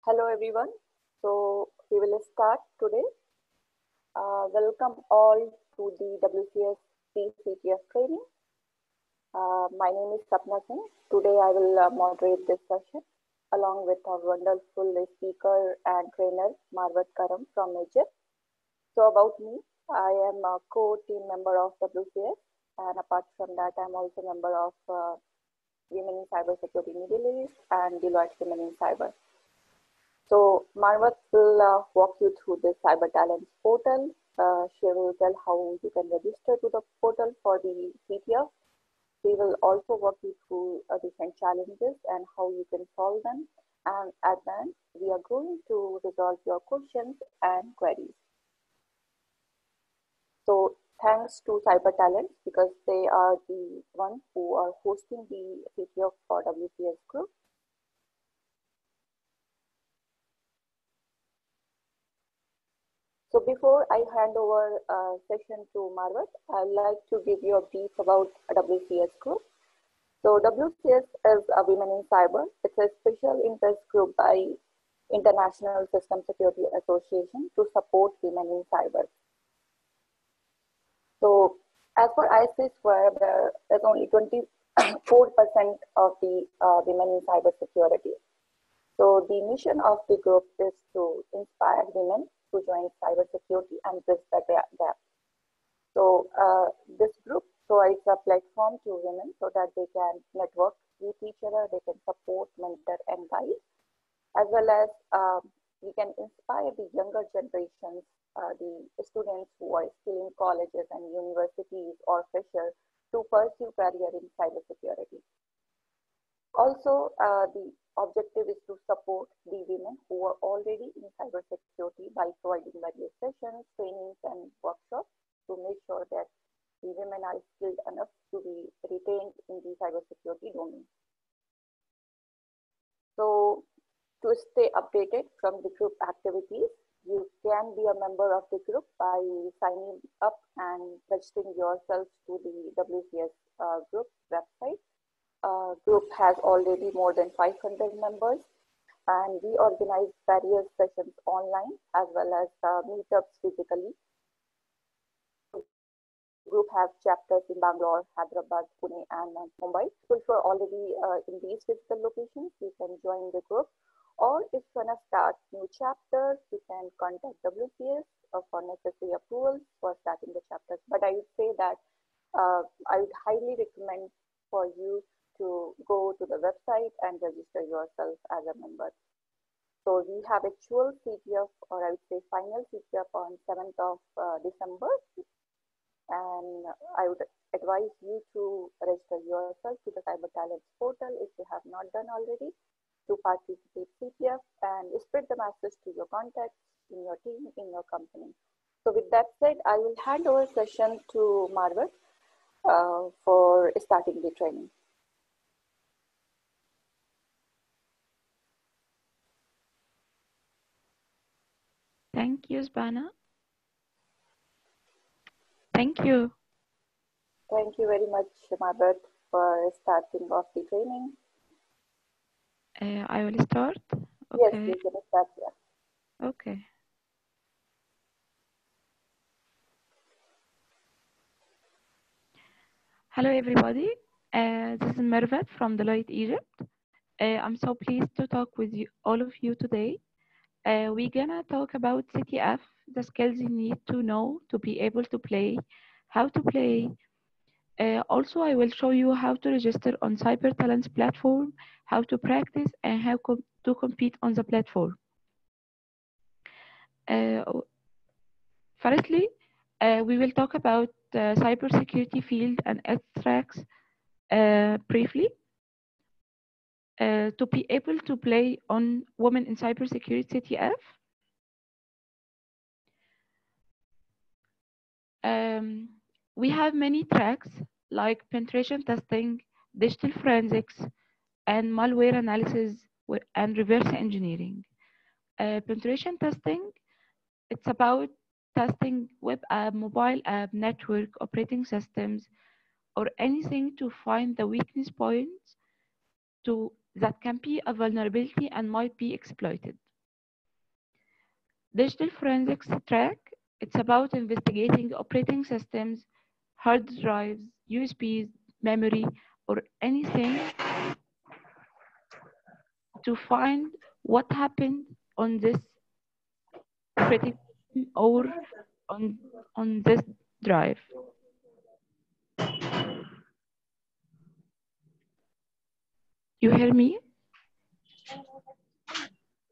Hello everyone. So we will start today. Welcome all to the W-CS CTF training. My name is Sapna Singh. Today I will moderate this session along with our wonderful speaker and trainer Marvat Karam from Egypt. So about me, I am a co-team member of W-CS, and apart from that, I'm also a member of Women in Cybersecurity Middle East and Deloitte Women in Cyber. So Marvat will walk you through the CyberTalents portal. She will tell how you can register to the portal for the CTF. We will also walk you through different challenges and how you can solve them. And at the end, we are going to resolve your questions and queries. So thanks to CyberTalents because they are the ones who are hosting the CTF for W-CS group. So before I hand over session to Marvat, I'd like to give you a brief about W-CS group. So W-CS is a Women in Cyber. It's a special interest group by International System Security Association to support women in cyber. So as for ISIS, where there is only 24% of the women in cybersecurity. So the mission of the group is to inspire women to join cybersecurity and bridge the gap. So this group provides a platform to women so that they can network with each other, they can support, mentor, and guide, as well as we can inspire the younger generations, the students who are still in colleges and universities or freshers to pursue career in cybersecurity. Also, the objective is to support the women who are already in cybersecurity by providing various sessions, trainings, and workshops to make sure that the women are skilled enough to be retained in the cybersecurity domain. So, to stay updated from the group activities, you can be a member of the group by signing up and registering yourself to the W-CS group website. Group has already more than 500 members, and we organize various sessions online as well as meetups physically. Group has chapters in Bangalore, Hyderabad, Pune, and Mumbai. So if you're already in these physical locations, you can join the group. Or if you want to start new chapters, you can contact W-CS for necessary approvals for starting the chapters. But I would say that I would highly recommend for you to go to the website and register yourself as a member. So we have actual CTF, or I would say final CTF on 7th of December. And I would advise you to register yourself to the CyberTalents portal if you have not done already to participate CTF and spread the message to your contacts in your team, in your company. So with that said, I will hand over session to Marvat for starting the training. Thank you, Spana. Thank you. Thank you very much, Marvat, for starting off the training. I will start. Okay. Yes, you can start here. Okay. Hello, everybody. This is Marvat from Deloitte, Egypt. I'm so pleased to talk with you, all of you today. We're gonna talk about CTF, the skills you need to know to be able to play, how to play. Also, I will show you how to register on CyberTalents platform, how to practice, and how to compete on the platform. Firstly, we will talk about the cybersecurity field and its tracks briefly. To be able to play on Women in Cybersecurity CTF, we have many tracks like penetration testing, digital forensics, and malware analysis and reverse engineering. Penetration testing, it's about testing web app, mobile app, network, operating systems, or anything to find the weakness points that can be a vulnerability and might be exploited. Digital forensics track, it's about investigating operating systems, hard drives, USBs, memory, or anything to find what happened on this operating system or on this drive. You hear me?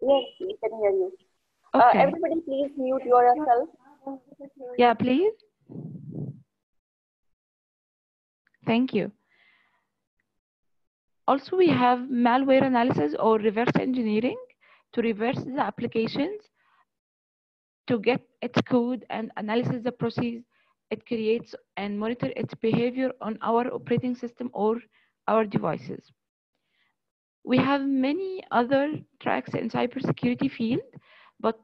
Yes, we can hear you. Okay. Everybody, please mute yourself. Yeah, please. Thank you. Also, we have malware analysis or reverse engineering to reverse the applications to get its code and analyze the process it creates and monitor its behavior on our operating system or our devices. We have many other tracks in cybersecurity field, but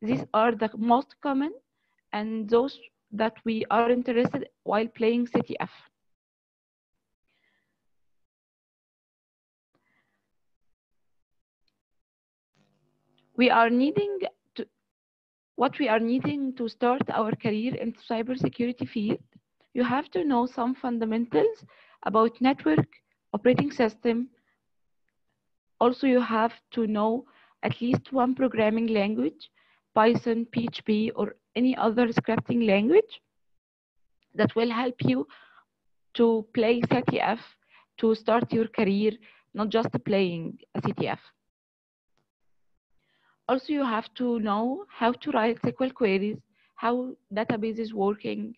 these are the most common and those that we are interested while playing CTF. We are needing to, what we are needing to start our career in cybersecurity field. You have to know some fundamentals about network, operating system. Also, you have to know at least one programming language, Python, PHP, or any other scripting language that will help you to play CTF, to start your career, not just playing a CTF. Also, you have to know how to write SQL queries, how database is working,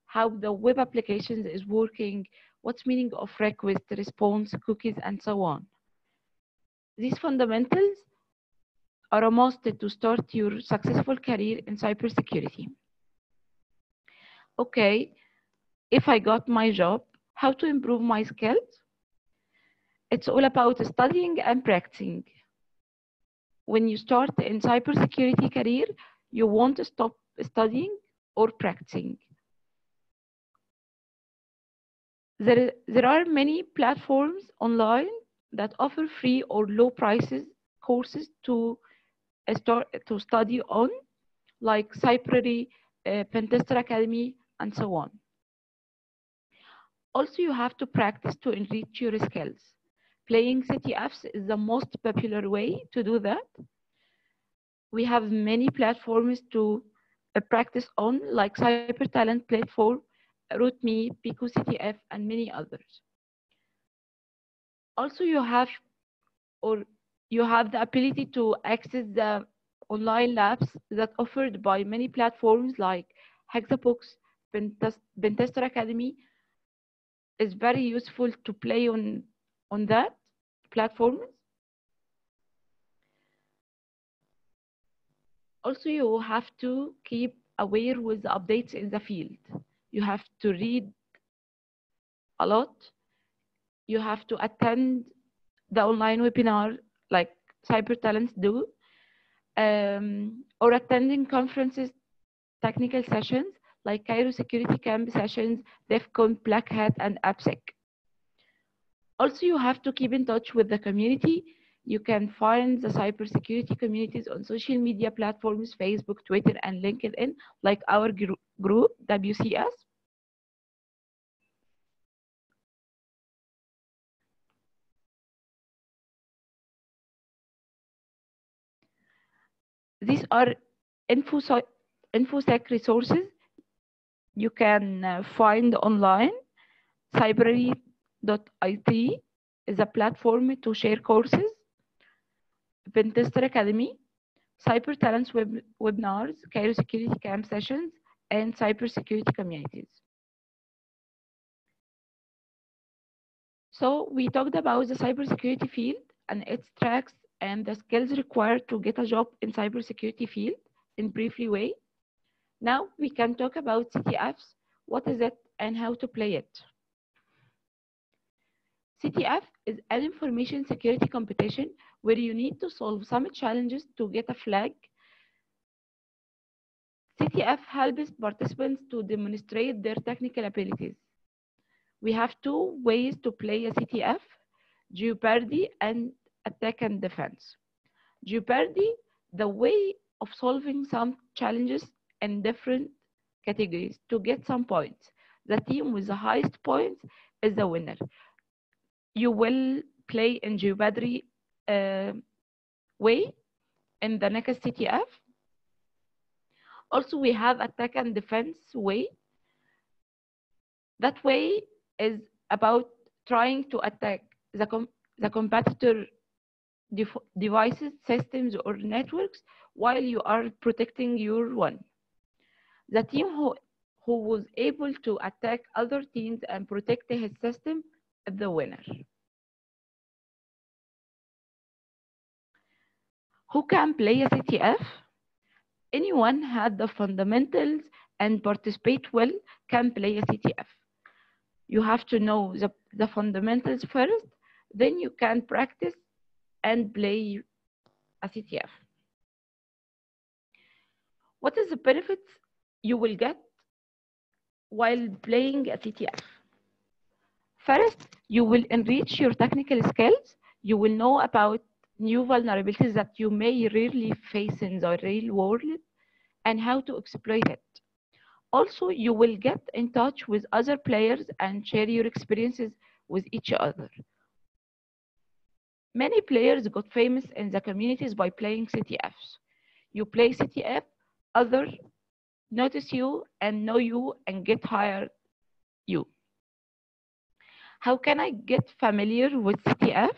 how the web applications is working, what's meaning of request, response, cookies, and so on. These fundamentals are a must to start your successful career in cybersecurity. Okay, if I got my job, how to improve my skills? It's all about studying and practicing. When you start in cybersecurity career, you won't stop studying or practicing. There are many platforms online that offer free or low prices courses to study on, like Cybrary, Pentester Academy, and so on. Also, you have to practice to enrich your skills. Playing CTFs is the most popular way to do that. We have many platforms to practice on, like CyberTalent platform, RootMe, Pre-CTF, and many others. Also, you have the ability to access the online labs that offered by many platforms like Hexabox, Pentester Academy is very useful to play on that platform. Also, you have to keep aware with the updates in the field. You have to read a lot. You have to attend the online webinar like CyberTalents do, or attending conferences, technical sessions like Cairo Security Camp sessions, DEF CON, Black Hat, and AppSec. Also, you have to keep in touch with the community. You can find the cybersecurity communities on social media platforms, Facebook, Twitter, and LinkedIn, like our group, W-CS. These are InfoSec resources you can find online. Cybrary.it is a platform to share courses. Pentester Academy, CyberTalents webinars, Cairo Security Camp sessions, and cybersecurity communities. So we talked about the cybersecurity field and its tracks and the skills required to get a job in cybersecurity field in briefly way. Now we can talk about CTFs, what is it and how to play it. CTF is an information security competition where you need to solve some challenges to get a flag. CTF helps participants to demonstrate their technical abilities. We have two ways to play a CTF, Jeopardy and attack and defense. Jeopardy, the way of solving some challenges in different categories to get some points. The team with the highest points is the winner. You will play in Jeopardy way in the next CTF. Also, we have attack and defense way. That way is about trying to attack the competitor devices, systems, or networks while you are protecting your one. The team who was able to attack other teams and protect his system is the winner. Who can play a CTF? Anyone had the fundamentals and participate well can play a CTF. You have to know the fundamentals first, then you can practice and play a CTF. What is the benefits you will get while playing a CTF? First, you will enrich your technical skills. You will know about new vulnerabilities that you may rarely face in the real world and how to exploit it. Also, you will get in touch with other players and share your experiences with each other. Many players got famous in the communities by playing CTFs. You play CTF, others notice you and know you and get hired you. How can I get familiar with CTF?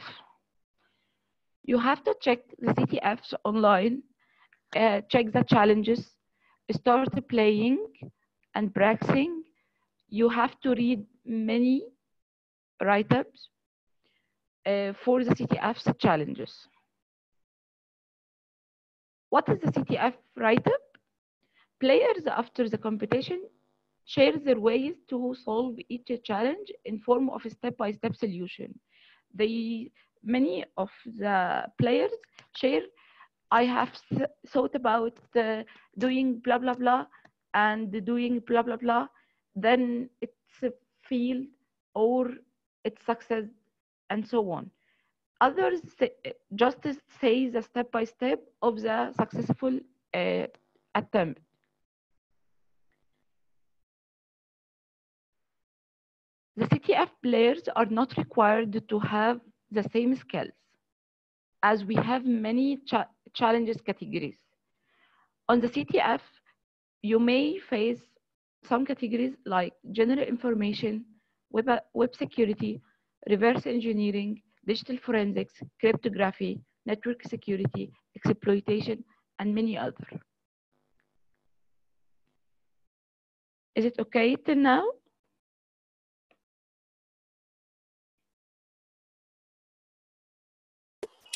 You have to check the CTFs online, check the challenges, start playing and practicing. You have to read many write-ups for the CTF's challenges. What is the CTF write-up? Players after the competition share their ways to solve each challenge in form of a step-by-step solution. Many of the players share, I have thought about doing blah, blah, blah, and doing blah, blah, blah. Then it's a fail or it's success and so on. Others just say the step-by-step of the successful attempt. The CTF players are not required to have the same skills, as we have many challenges categories. On the CTF, you may face some categories like general information, web security, reverse engineering, digital forensics, cryptography, network security, exploitation, and many others. Is it okay till now?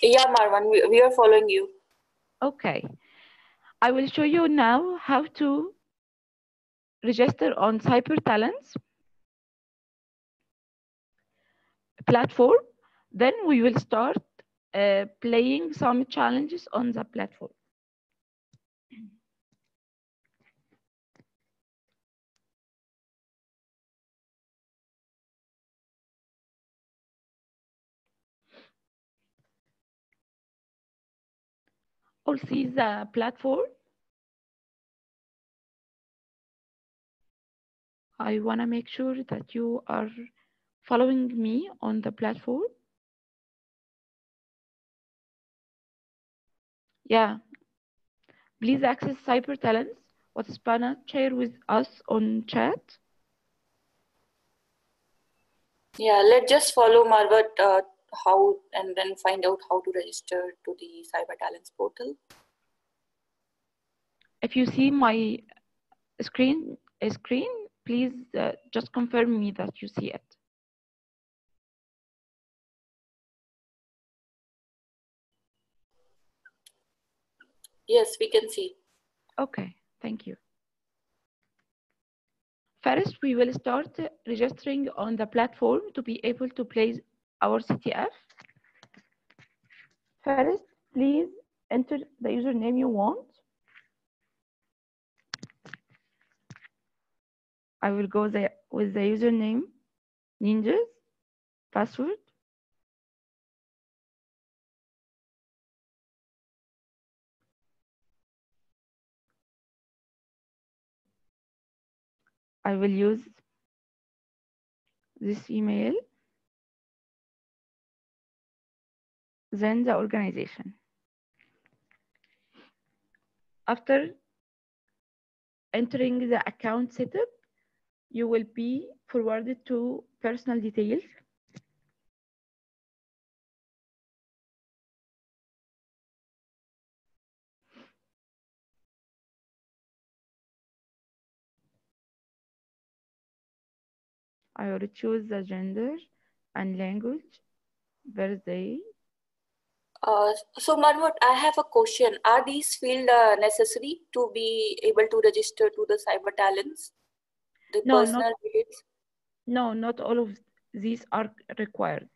Yeah, Marwan, we are following you. Okay. I will show you now how to register on CyberTalents platform. Then we will start playing some challenges on the platform. All see the platform. I want to make sure that you are following me on the platform. Yeah. Please access CyberTalents. What's Pana? Share with us on chat. Yeah, let's just follow Marwan how and then find out how to register to the CyberTalents portal. If you see my screen, please just confirm me that you see it. Yes, we can see. Okay, thank you. First, we will start registering on the platform to be able to play our CTF. First, please enter the username you want. I will go there with the username ninjas, password. I will use this email, then the organization. After entering the account setup, you will be forwarded to personal details. I will choose the gender and language, birthday. So Marmot, I have a question. Are these fields necessary to be able to register to the CyberTalents? The No, personal details? no, not all of these are required.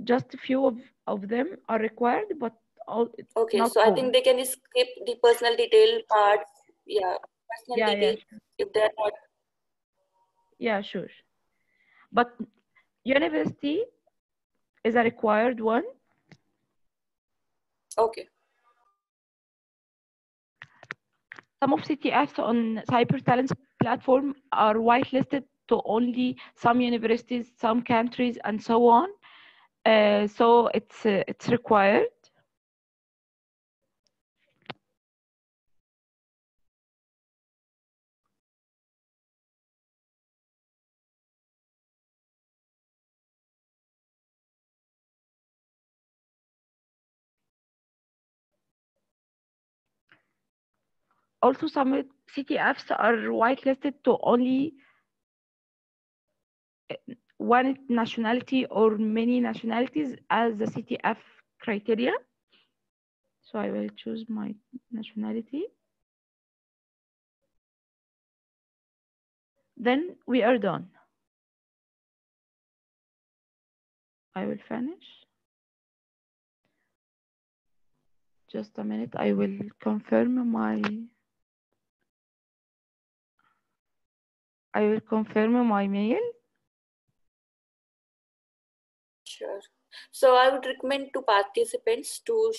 Just a few of them are required, but all Okay, not so I all. think they can skip the personal detail parts. Yeah, personal Yeah, details sure. if they're not. Yeah, sure. But university is a required one. Okay. Some of CTFs on CyberTalents platform are whitelisted to only some universities, some countries, and so on. So it's required. Also, some CTFs are whitelisted to only one nationality or many nationalities as the CTF criteria. So I will choose my nationality. Then we are done. I will finish. Just a minute, I will confirm my mail. Sure. So I would recommend to participants to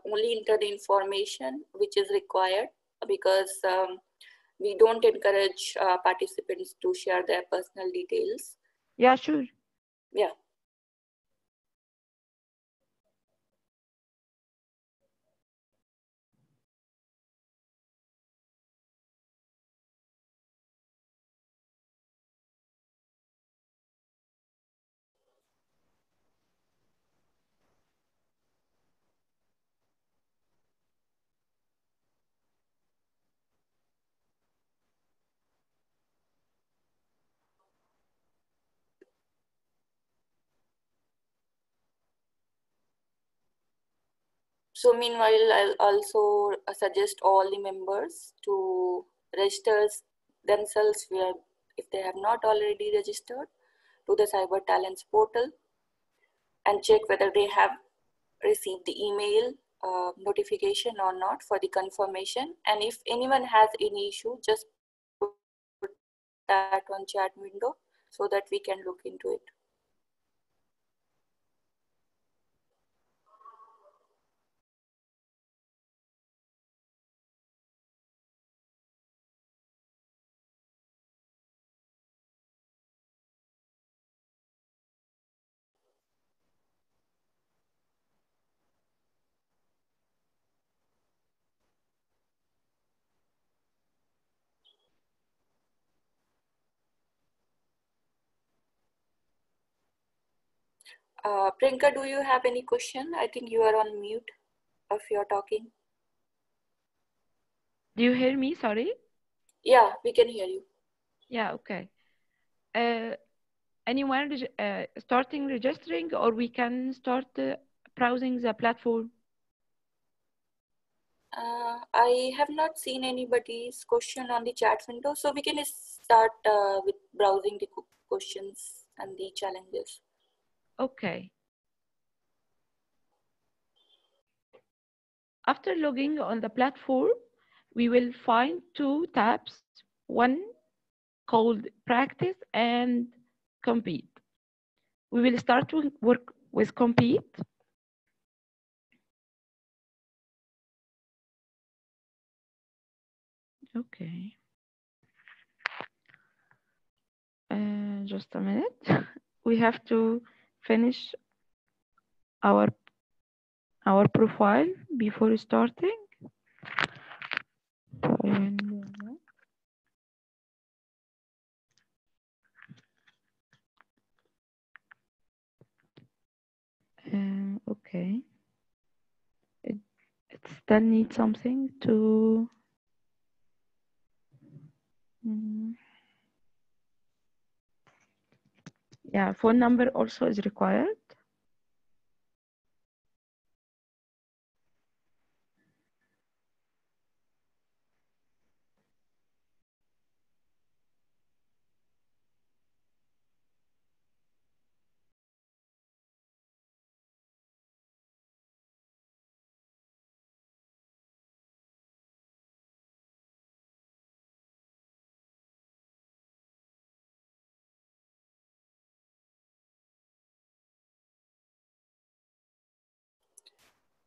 only enter the information which is required, because we don't encourage participants to share their personal details. Yeah, sure. Yeah. So meanwhile, I'll also suggest all the members to register themselves if they have not already registered to the CyberTalents portal, and check whether they have received the email notification or not for the confirmation. And if anyone has any issue, just put that on chat window so that we can look into it. Priyanka, do you have any question? I think you are on mute if you're talking. Do you hear me? Sorry. Yeah, we can hear you. Yeah, okay. Anyone starting registering, or we can start browsing the platform? I have not seen anybody's question on the chat window, so we can start with browsing the questions and the challenges. Okay. After logging on the platform, we will find two tabs, one called Practice and Compete. We will start to work with Compete. Okay. just a minute. We have to finish our profile before starting. Okay. It still needs something to. Yeah, phone number also is required.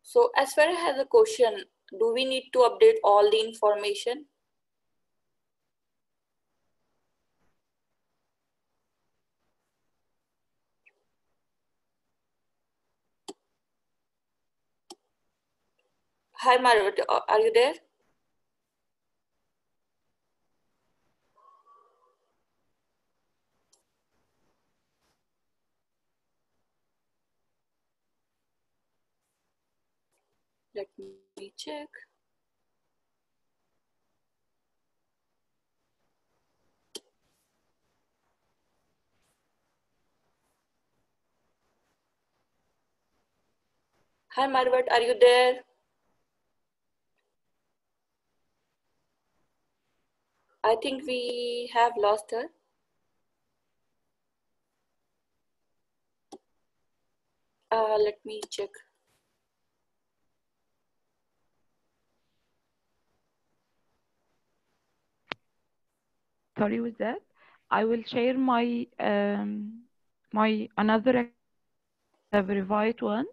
So as far as I have a question, do we need to update all the information? Hi Margaret, are you there? Let me check. Hi Margaret, are you there? I think we have lost her. Let me check. Sorry with that. I will share my my another verified one.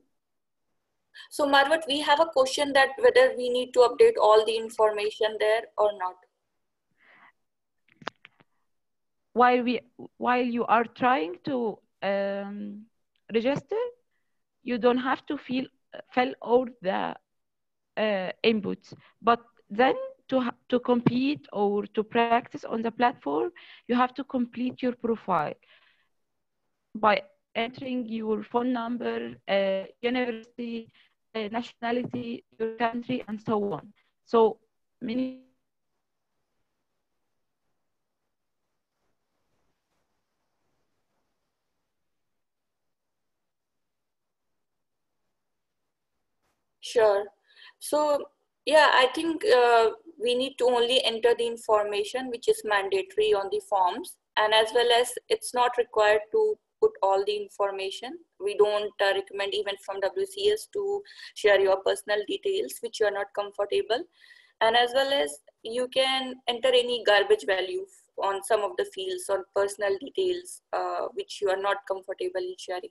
So Margaret, we have a question that whether we need to update all the information there or not. While you are trying to register, you don't have to fill all the inputs, but then to compete or to practice on the platform, you have to complete your profile by entering your phone number, university, nationality, your country, and so on. So many. Sure. So yeah, I think we need to only enter the information which is mandatory on the forms, and as well as it's not required to put all the information. We don't recommend even from WCS to share your personal details which you are not comfortable, and as well as you can enter any garbage value on some of the fields on personal details which you are not comfortable in sharing.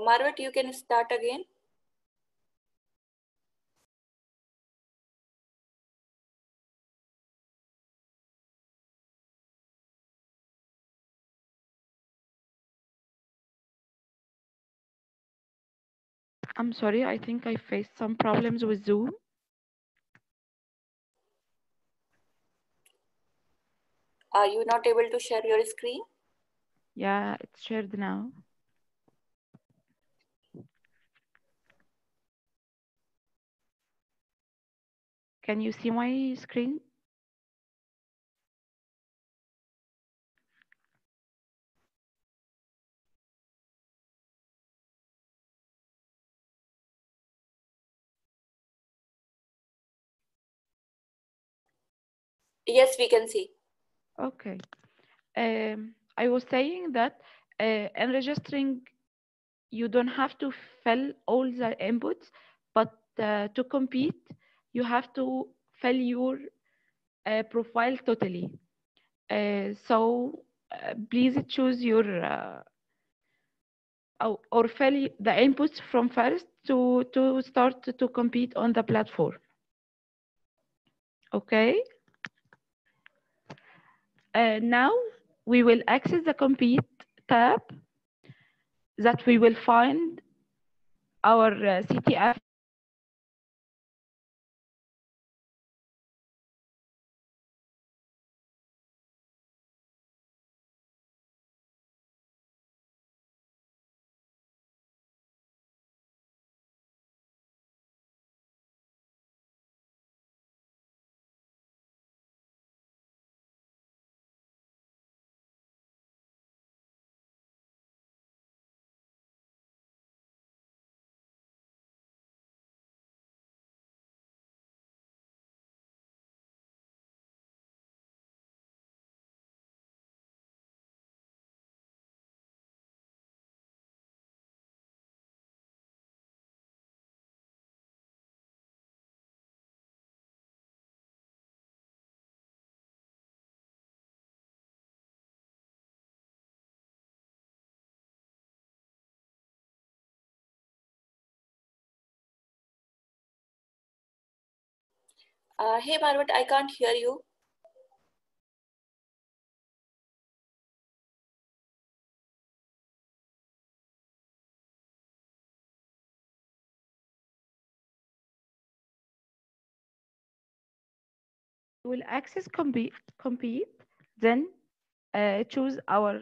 Margaret, you can start again. I'm sorry, I think I faced some problems with Zoom. Are you not able to share your screen? Yeah, it's shared now. Can you see my screen? Yes, we can see. Okay. I was saying that in registering, you don't have to fill all the inputs, but to compete, you have to fill your profile totally. So please choose your or fill the inputs from first to start to compete on the platform. Okay. Now we will access the compete tab that we will find our CTF Hey Margaret, I can't hear you. we will access compete, then choose our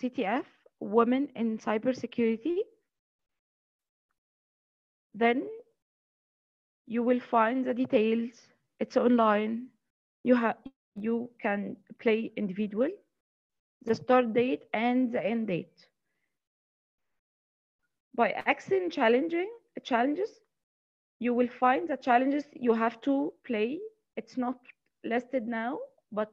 CTF Women in Cybersecurity. Then you will find the details. It's online. You can play individual, the start date and the end date. By accessing challenges, you will find the challenges you have to play. It's not listed now, but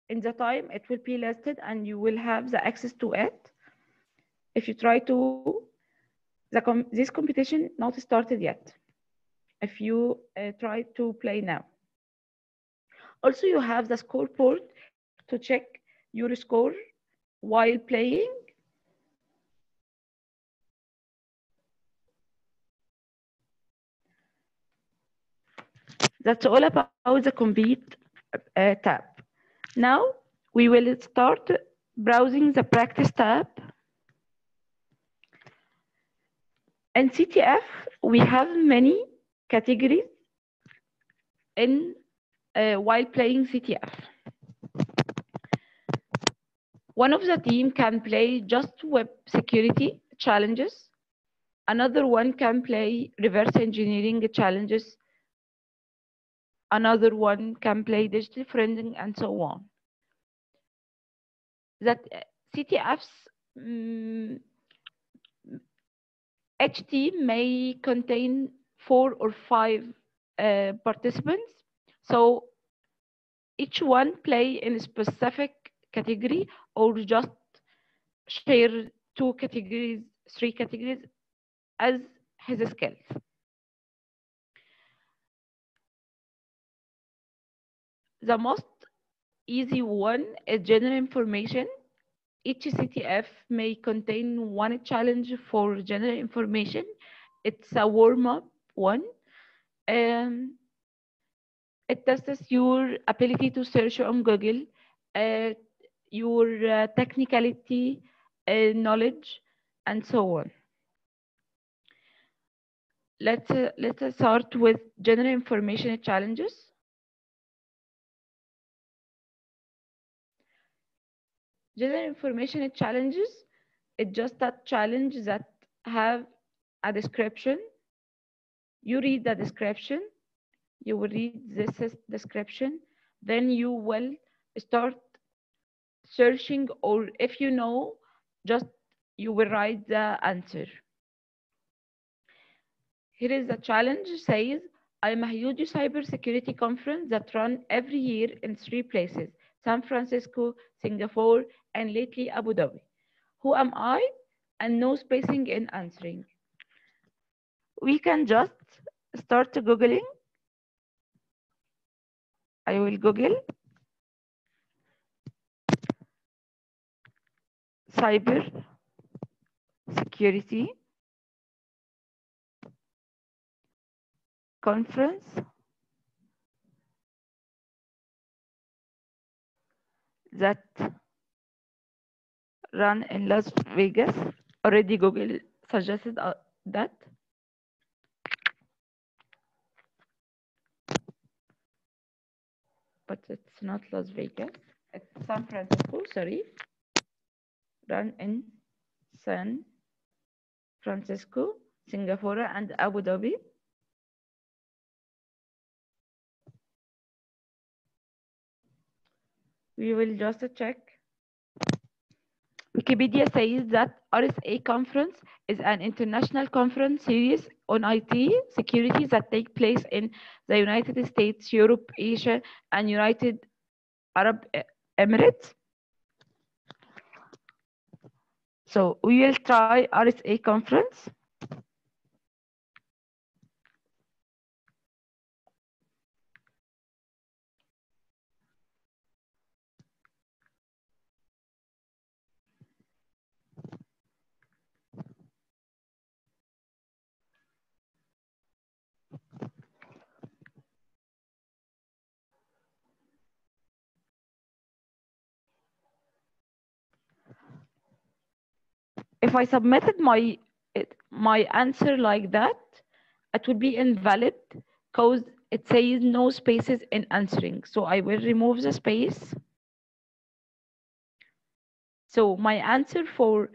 in the time it will be listed and you will have the access to it. If you try to, this competition not started yet. If you try to play now. Also, you have the scoreboard to check your score while playing. That's all about the compete tab. Now we will start browsing the practice tab. In CTF, we have many categories in while playing CTF. One of the team can play just web security challenges. Another one can play reverse engineering challenges. Another one can play digital forensic and so on. That CTF's each team may contain 4 or 5 participants. So each one play in a specific category or just share 2 categories, 3 categories as his skills. The most easy one is general information. Each CTF may contain 1 challenge for general information. It's a warm-up one. It tests your ability to search on Google, your technicality, knowledge, and so on. Let's start with general information challenges. General information challenges, it's just a challenge that have a description. You read the description, you will read this description, then you will start searching, or if you know, just you will write the answer. Here is the challenge, says, I'm a huge cybersecurity conference that run every year in 3 places, San Francisco, Singapore, and lately Abu Dhabi. Who am I? And no spacing in answering. We can just start Googling I will Google cyber security conference that run in Las Vegas. Already Google suggested that. But it's not Las Vegas. It's San Francisco, sorry. Run in San Francisco, Singapore, and Abu Dhabi. We will just check. Wikipedia says that RSA conference is an international conference series on IT security that take place in the United States, Europe, Asia, and United Arab Emirates. So we will try RSA conference. If I submitted my answer like that, it would be invalid because it says no spaces in answering. So I will remove the space. So my answer for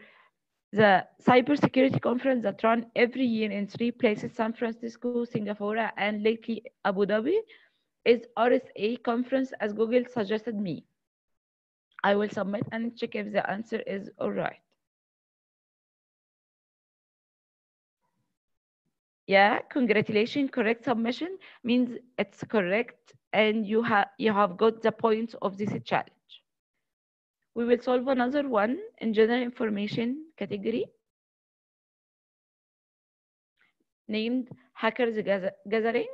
the cybersecurity conference that run every year in 3 places, San Francisco, Singapore, and lately Abu Dhabi, is RSA conference as Google suggested me. I will submit and check if the answer is all right. Yeah, congratulations, correct submission means it's correct and you have got the points of this challenge. We will solve another one in general information category named Hackers Gathering.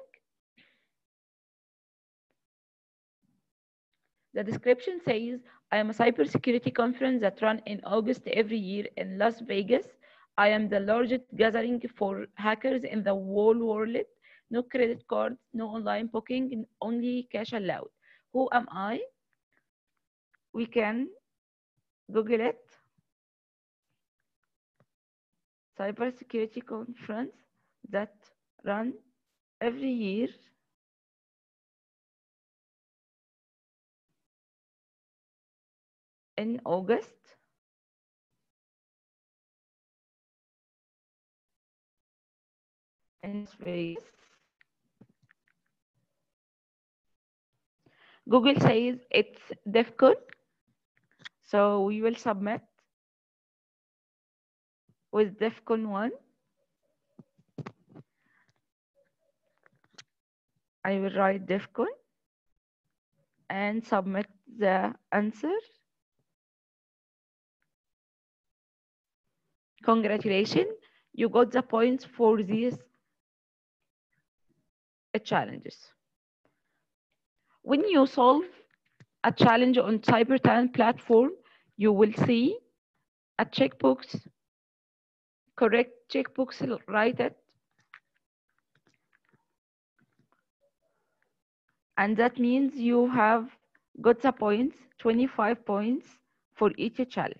The description says, I am a cybersecurity conference that runs in August every year in Las Vegas. I am the largest gathering for hackers in the whole world. No credit cards, no online booking, only cash allowed. Who am I? We can Google it. Cybersecurity conference that run every year in August. In Vegas. Google says it's DEFCON. So we will submit with DEFCON 1. I will write DEFCON and submit the answer. Congratulations, you got the points for these challenges. When you solve a challenge on CyberTalent platform, you will see a checkbox, correct checkbox, write it. And that means you have got the points, 25 points for each challenge.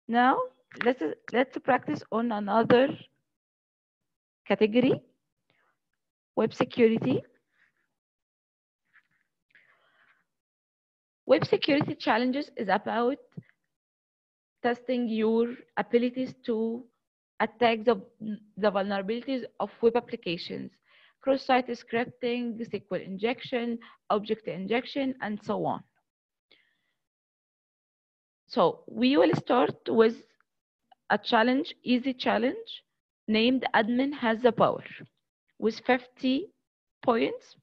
Now, let's practice on another category, web security. Web security challenges is about testing your abilities to attack the vulnerabilities of web applications, cross-site scripting, SQL injection, object injection, and so on. So we will start with a challenge, easy challenge, named Admin Has the Power, with 50 points.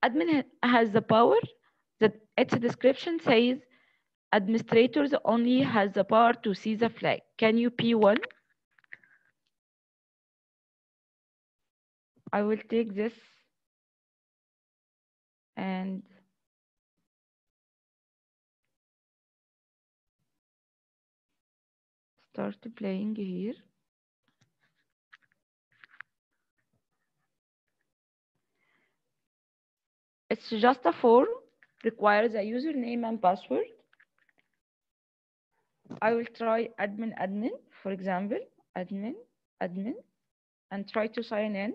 admin has the power that its description says administrators only has the power to see the flag. Can you P1? I will take this and start playing here. It's just a form, requires a username and password. I will try admin, for example, admin, and try to sign in.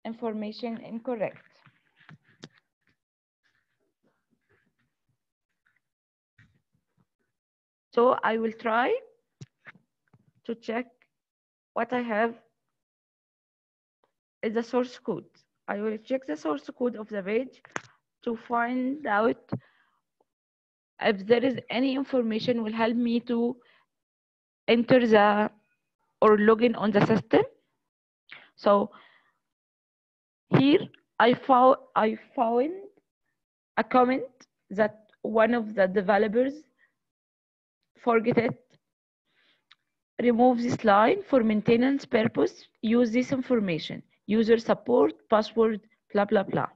Information incorrect. So I will try to check what I have is the source code. I will check the source code of the page to find out if there is any information will help me to enter the or log in on the system. So here I found a comment that one of the developers forget it. Remove this line for maintenance purpose. Use this information. User support, password, blah, blah, blah.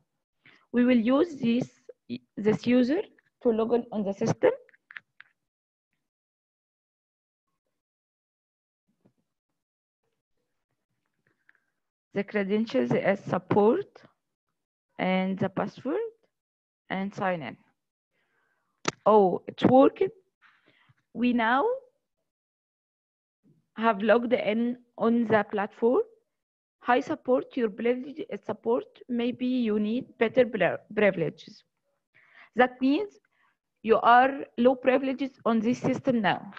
We will use this user to log in on the system. The credentials is support and the password and sign in. Oh, it worked. We now have logged in on the platform. High support, your privilege is support. Maybe you need better privileges. That means you are low privileges on this system now.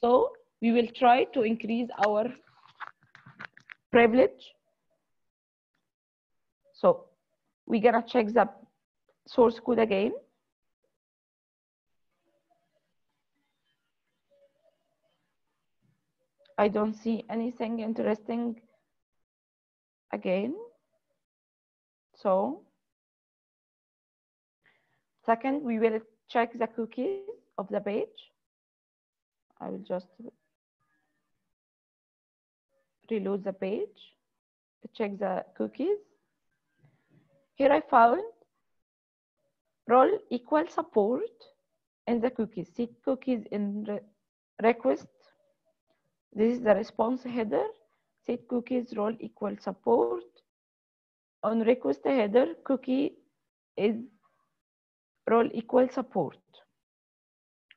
So we will try to increase our privilege. So we're gonna check the source code again. I don't see anything interesting again. So second, we will check the cookies of the page. I will just reload the page to check the cookies. Here I found role equal support in the cookies. See cookies in request. This is the response header. Set cookies role equal support. On request header, cookie is role equal support.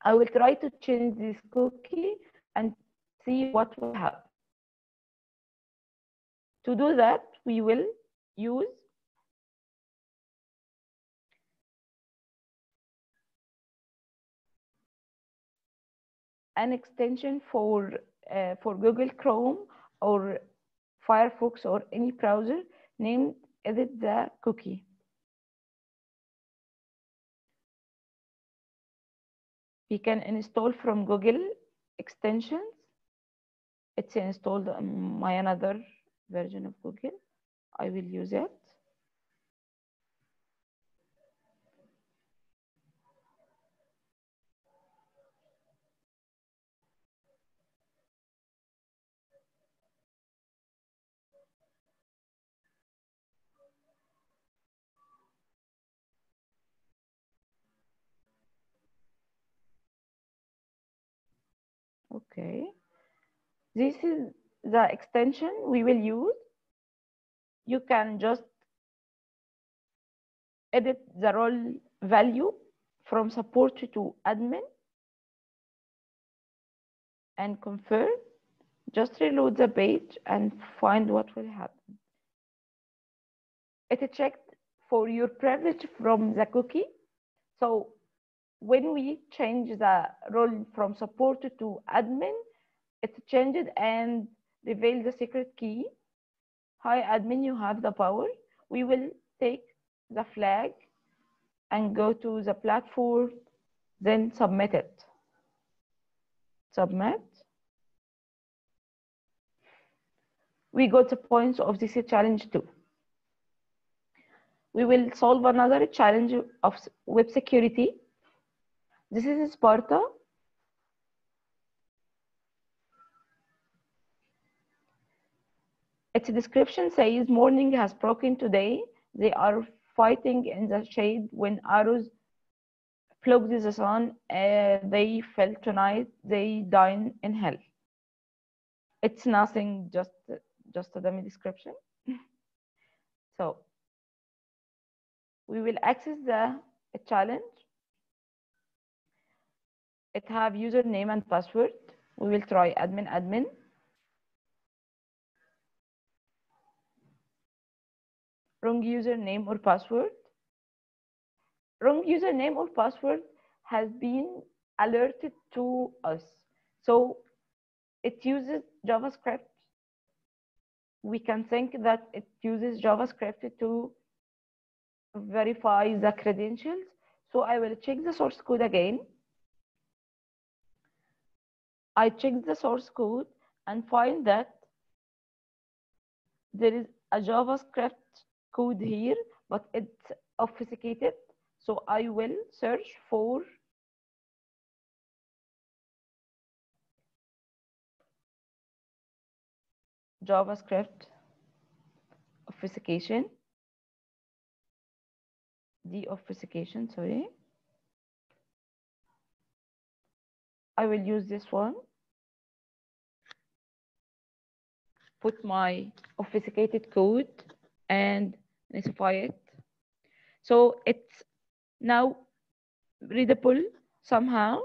I will try to change this cookie and see what will happen. To do that, we will use an extension for Google Chrome or Firefox or any browser named edit the cookie. We can install from Google extensions. It's installed on my another version of Google. I will use it. Okay, this is the extension we will use. You can just edit the role value from support to admin and confirm. Just reload the page and find what will happen. It checked for your privilege from the cookie. So when we change the role from support to admin, it changed and revealed the secret key. Hi admin, you have the power. We will take the flag and go to the platform, then submit it. Submit. We got the points of this challenge too. we will solve another challenge of web security. This is Sparta. Its description says, morning has broken today. They are fighting in the shade when arrows flogged the sun. They fell tonight. They dine in hell. It's nothing, just a dummy description. So we will access the challenge. It have username and password. We will try admin. Wrong username or password. Wrong username or password has been alerted to us. So it uses JavaScript. We can think that it uses JavaScript to verify the credentials. So I will check the source code again. I check the source code and find that there is a JavaScript code here, but it's obfuscated. So I will search for JavaScript obfuscation, deobfuscation, sorry. I will use this one. Put my obfuscated code and specify it. So it's now readable somehow.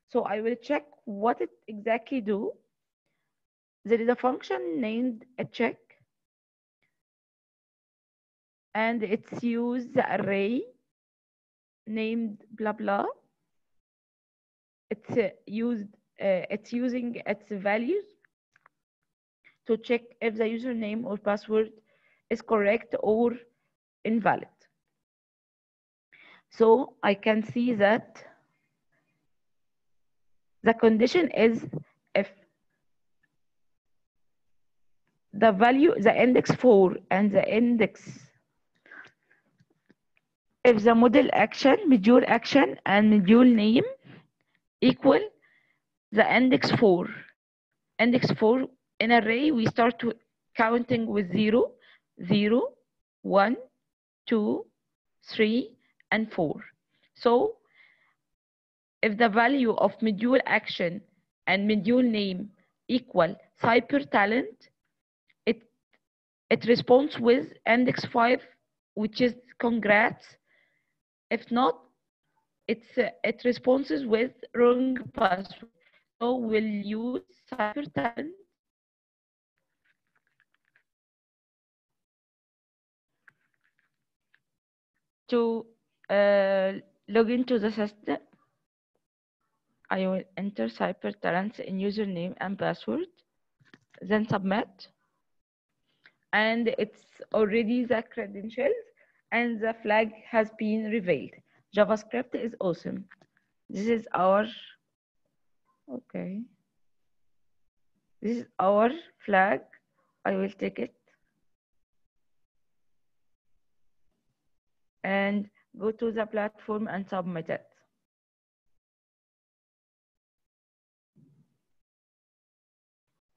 So I will check what it exactly do. There is a function named a check, and it's use the array named blah blah. It's using its values to check if the username or password is correct or invalid. So I can see that the condition is if the value, the index 4 and the index, if the model action, module action and module name equal the index 4. Index 4 in array, we start counting with 0, 0, 1, 2, 3, and 4. So if the value of module action and module name equal CyberTalent, it responds with index 5, which is congrats. If not, it responds with wrong password. So we'll use CyberTalent to log into the system. I will enter CyberTalents in username and password, then submit. And it's already the credentials and the flag has been revealed. JavaScript is awesome. This is our, okay. This is our flag. I will take it and go to the platform and submit it.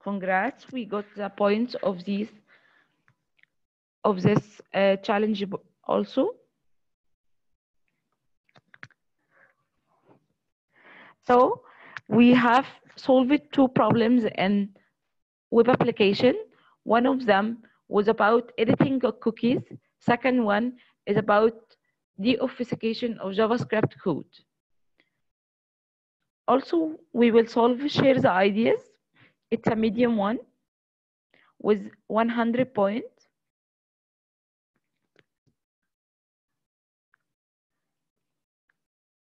Congrats, we got the points of this challenge also. So we have solved 2 problems in web application. One of them was about editing of cookies. Second one is about the obfuscation of JavaScript code. Also, we will share the ideas. It's a medium one with 100 points.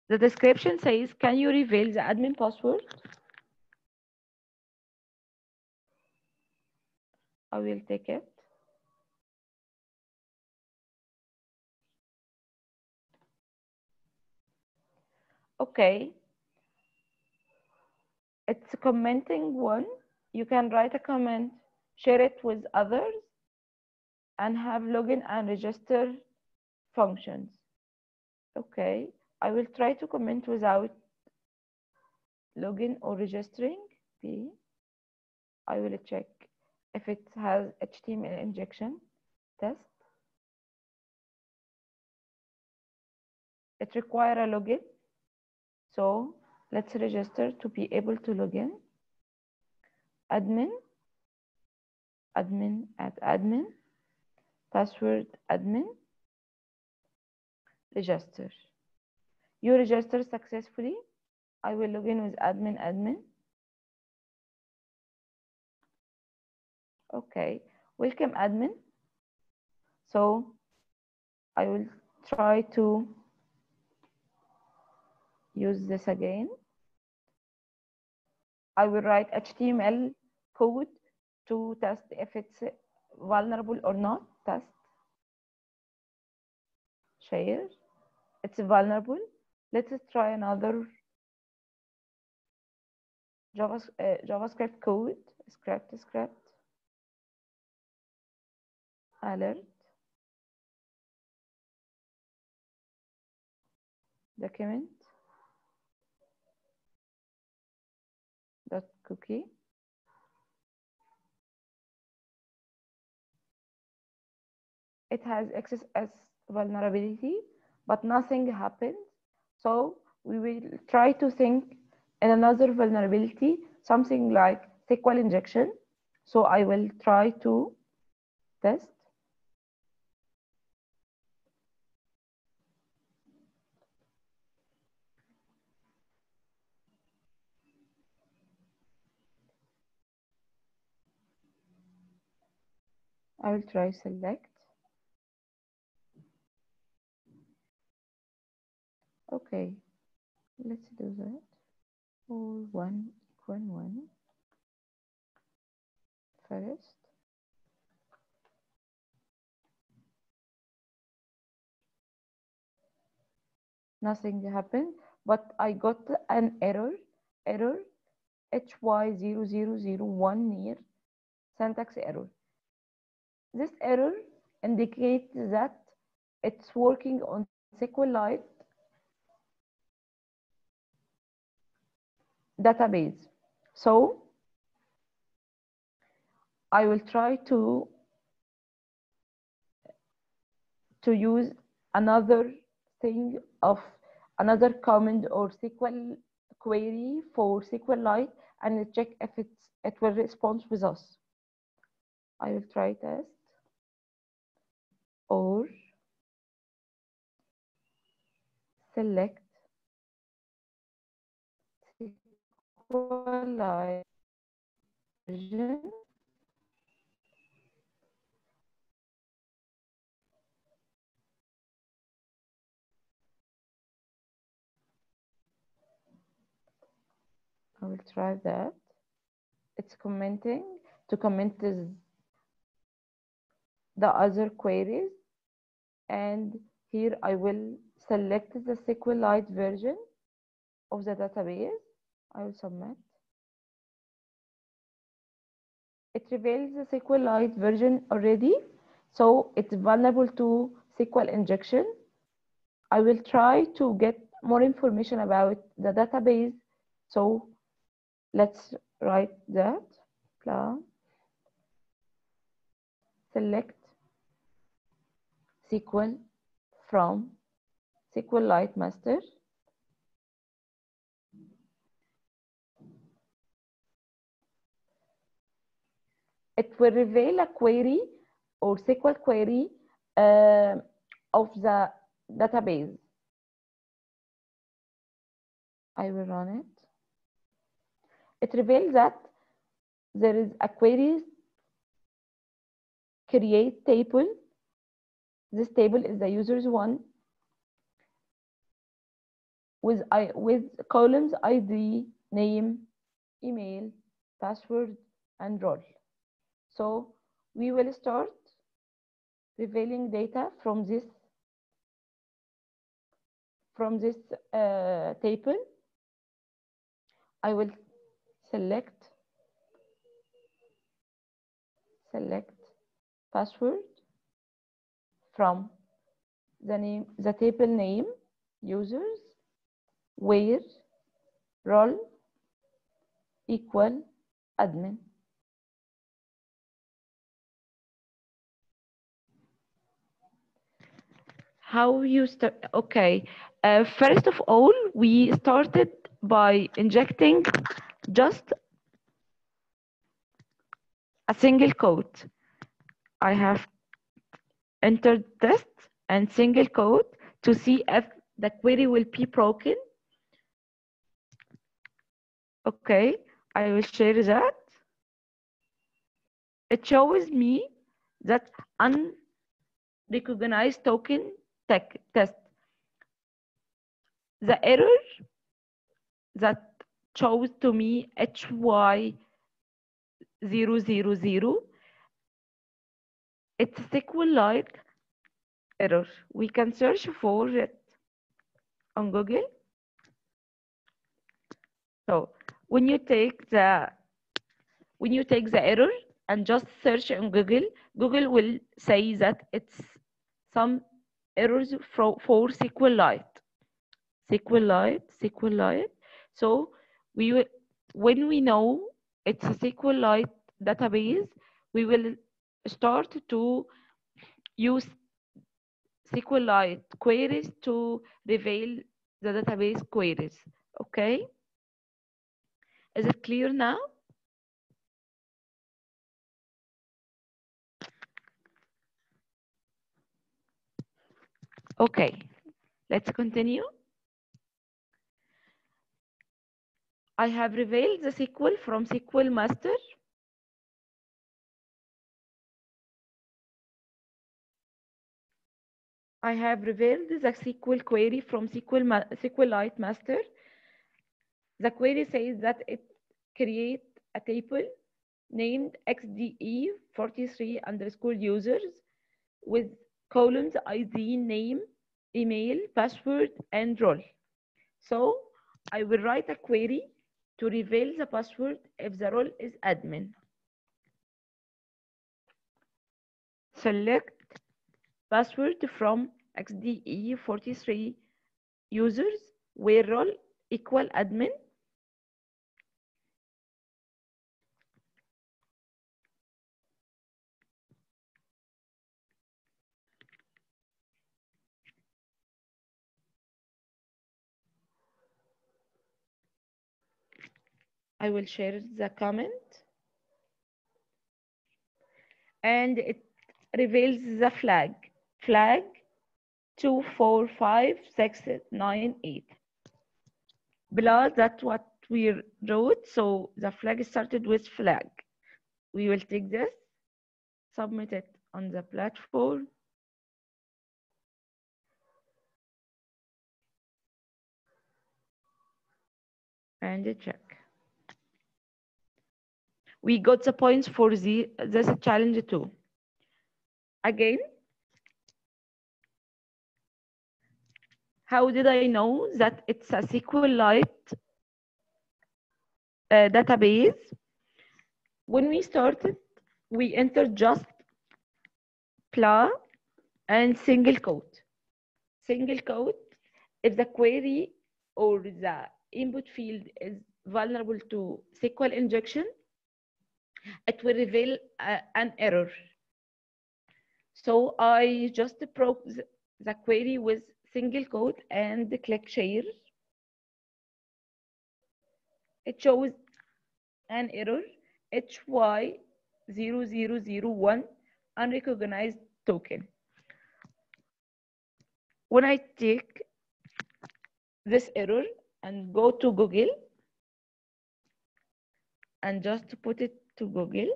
The description says, can you reveal the admin password? I will take it. Okay. It's a commenting one. You can write a comment, share it with others, and have login and register functions. Okay, I will try to comment without login or registering. B. I will check if it has HTML injection test. It requires a login, so let's register to be able to log in. Admin at admin, password admin, register. You register successfully. I will log in with admin. Okay, welcome admin. So I will try to use this again. I will write HTML code to test if it's vulnerable or not. Test. Share. It's vulnerable. Let's try another JavaScript code. Script. Alert. Document. Dot cookie. It has XSS vulnerability, but nothing happened. So we will try to think in another vulnerability, something like SQL injection. So I will try to test. I will try select. Okay, let's do that. Or 1 equal 1 first. Nothing happened, but I got an error HY0001 near syntax error. This error indicates that it's working on SQLite database. So I will try to use another thing of another command or SQL query for SQLite and check if it will respond with us. I will try test or select SQLite version. I will try that. It's commenting to comment the other queries, and here I will select the SQLite version of the database. I will submit. It reveals the SQLite version already, so it's vulnerable to SQL injection. I will try to get more information about the database, so let's write that. Select SQL from SQLite master. It will reveal a query or SQL query of the database. I will run it. It reveals that there is a query create table. This table is the user's one with columns ID, name, email, password, and role. So we will start revealing data from this table. I will select password. from the table name, users, where, role equal admin. How you start? Okay, first of all, we started by injecting just a single code. I have entered test and single code to see if the query will be broken. Okay, I will share that. It shows me that unrecognized token test. The error that shows to me HY000, it's a SQL-like error. We can search for it on Google. So when you take the error and just search on Google, Google will say that it's some errors for SQL-like. SQL-like. So when we know it's a SQL-like database, we will start to use SQL-like queries to reveal the database queries. Okay? Is it clear now? Okay, let's continue. I have revealed the SQL from SQL master. I have revealed the SQL query from SQLite master. The query says that it creates a table named XDE43 underscore users with columns ID, name, email, password, and role. So I will write a query to reveal the password if the role is admin. Select password from XDE43 users where role equal admin. I will share the comment. And it reveals the flag 245698. Below that's what we wrote, so the flag started with flag. We will take this, submit it on the platform, and check. We got the points for this challenge too. Again, how did I know that it's a SQLite database? When we started, we entered just PLA and single quote. Single quote, if the query or the input field is vulnerable to SQL injection, it will reveal an error. So I just broke the query with single quote and click share. It shows an error, HY0001 unrecognized token. When I take this error and go to Google and just put it to Google,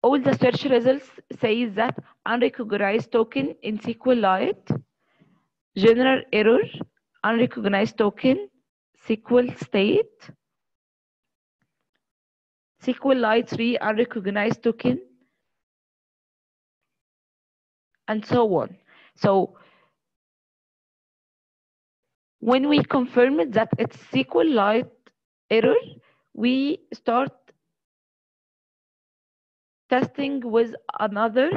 all the search results say that unrecognized token in SQLite, general error, unrecognized token, SQL state, SQLite 3 unrecognized token, and so on. So when we confirm that it's SQLite error, we start testing with another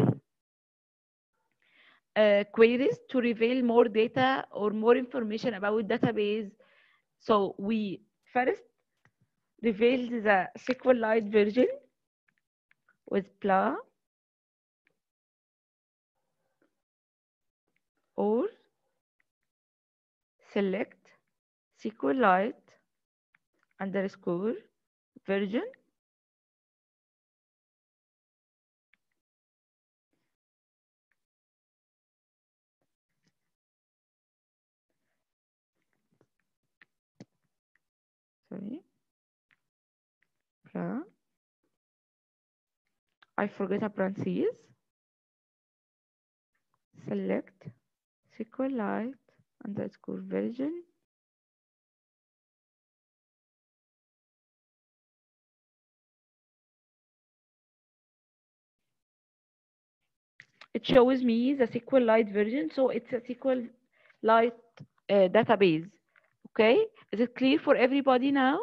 queries to reveal more data or more information about database. So we first revealed the SQLite version with blah or select SQLite underscore version. Sorry. Blah. I forget a parentheses. Select SQLite underscore version. It shows me the SQLite version, so it's a SQLite database. Okay, is it clear for everybody now?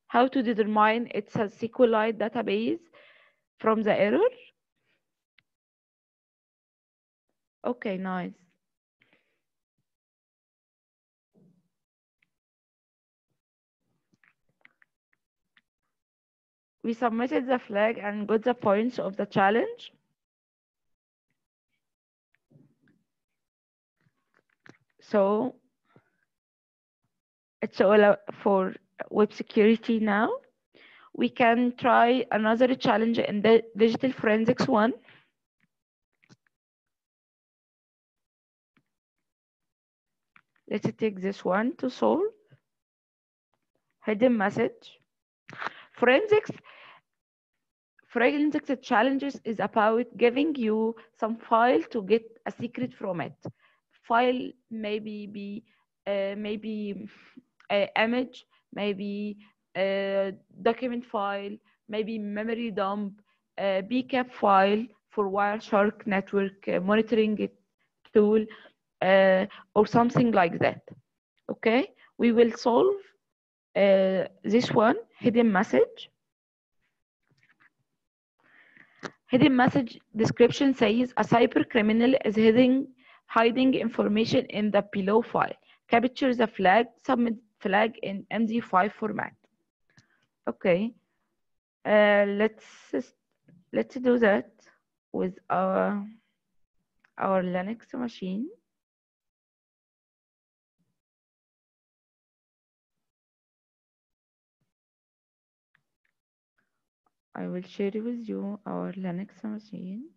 How to determine it's a SQLite database from the error? Okay, nice. We submitted the flag and got the points of the challenge. So it's all for web security now. We can try another challenge in the digital forensics one. Let's take this one to solve. Hidden message. Forensics challenges is about giving you some file to get a secret from it. File maybe be maybe image, maybe document file, maybe memory dump, bcap file for Wireshark network monitoring tool, or something like that. Okay, we will solve this one, hidden message. Hidden message description says a cyber criminal is hiding information in the below file. Capture the flag, submit flag in MD5 format. Okay, let's do that with our Linux machine. I will share with you our Linux machine.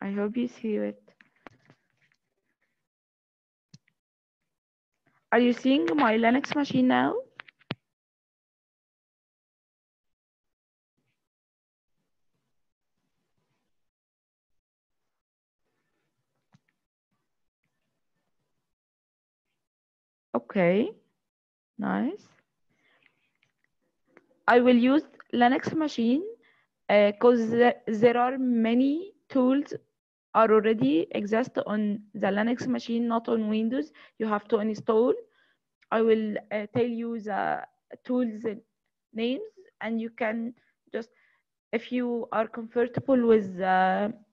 I hope you see it. Are you seeing my Linux machine now? Okay, nice. I will use Linux machine because there are many tools are already exist on the Linux machine, not on Windows. You have to install. I will tell you the tools names, and you can just, if you are comfortable with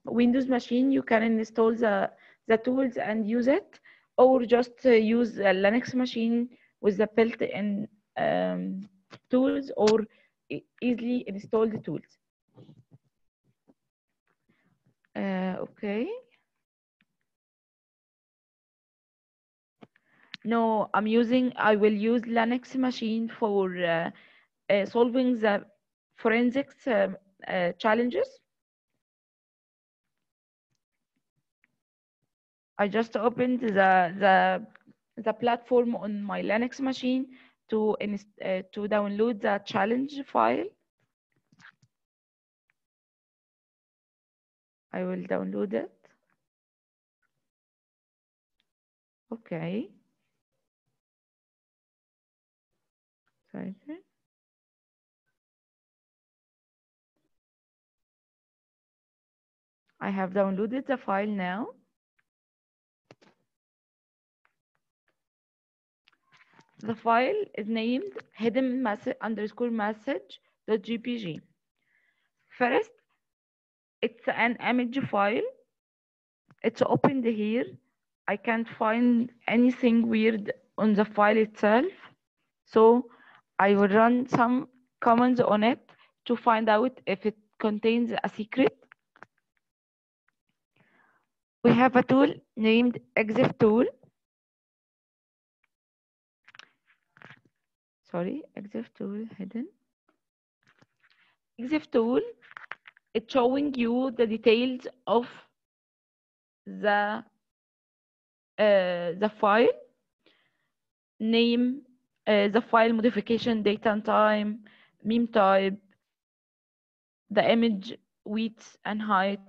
Windows machine, you can install the tools and use it, or just use a Linux machine with the built-in tools, or easily installed tools. Okay. No, I will use Linux machine for solving the forensics challenges. I just opened the platform on my Linux machine to download the challenge file. I will download it. Okay. Sorry. I have downloaded the file now. The file is named hidden message underscore message.jpg. First, it's an image file. It's opened here. I can't find anything weird on the file itself. So I will run some commands on it to find out if it contains a secret. We have a tool named exif tool. Sorry, exif tool hidden. Exif tool, it's showing you the details of the file name, the file modification, date and time, meme type, the image width and height.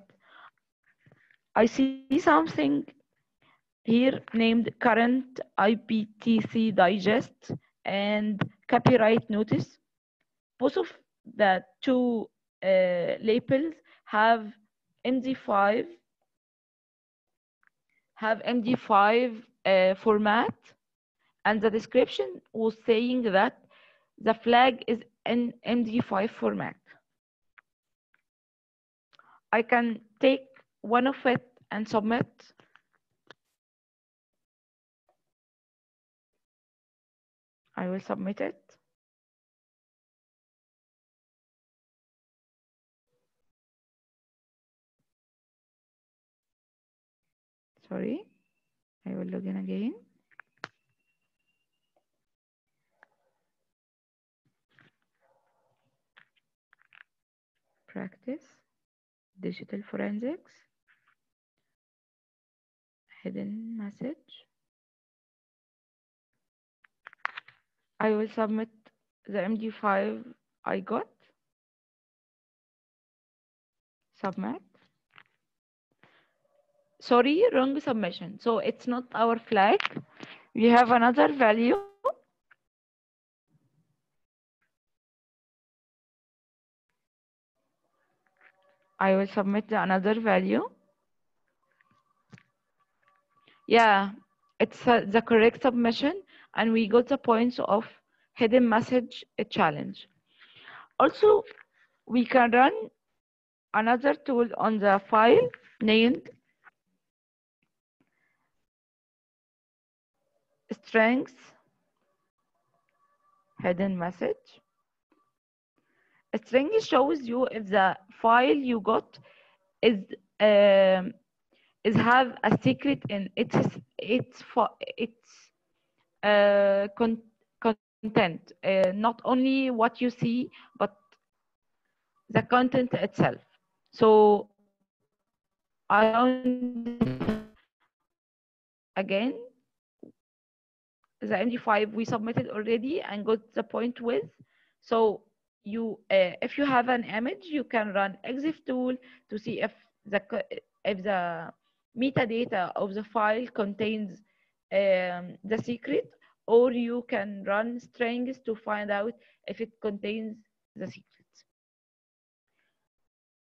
I see something here named current IPTC digest and copyright notice. Both of the two labels have MD5 format, and the description was saying that the flag is in MD5 format. I can take one of it and submit. I will submit it. Sorry, I will log in again. Practice, digital forensics, hidden message. I will submit the MD5 I got. Submit. Sorry, wrong submission. So it's not our flag. We have another value. I will submit another value. Yeah, it's the correct submission, and we got the points of hidden message challenge. Also, we can run another tool on the file named strings hidden message. A string shows you if the file you got is have a secret in its content, not only what you see, but the content itself. So I found again the MD5 we submitted already and got the point with. So you, if you have an image, you can run exif tool to see if the metadata of the file contains the secret, or you can run strings to find out if it contains the secret.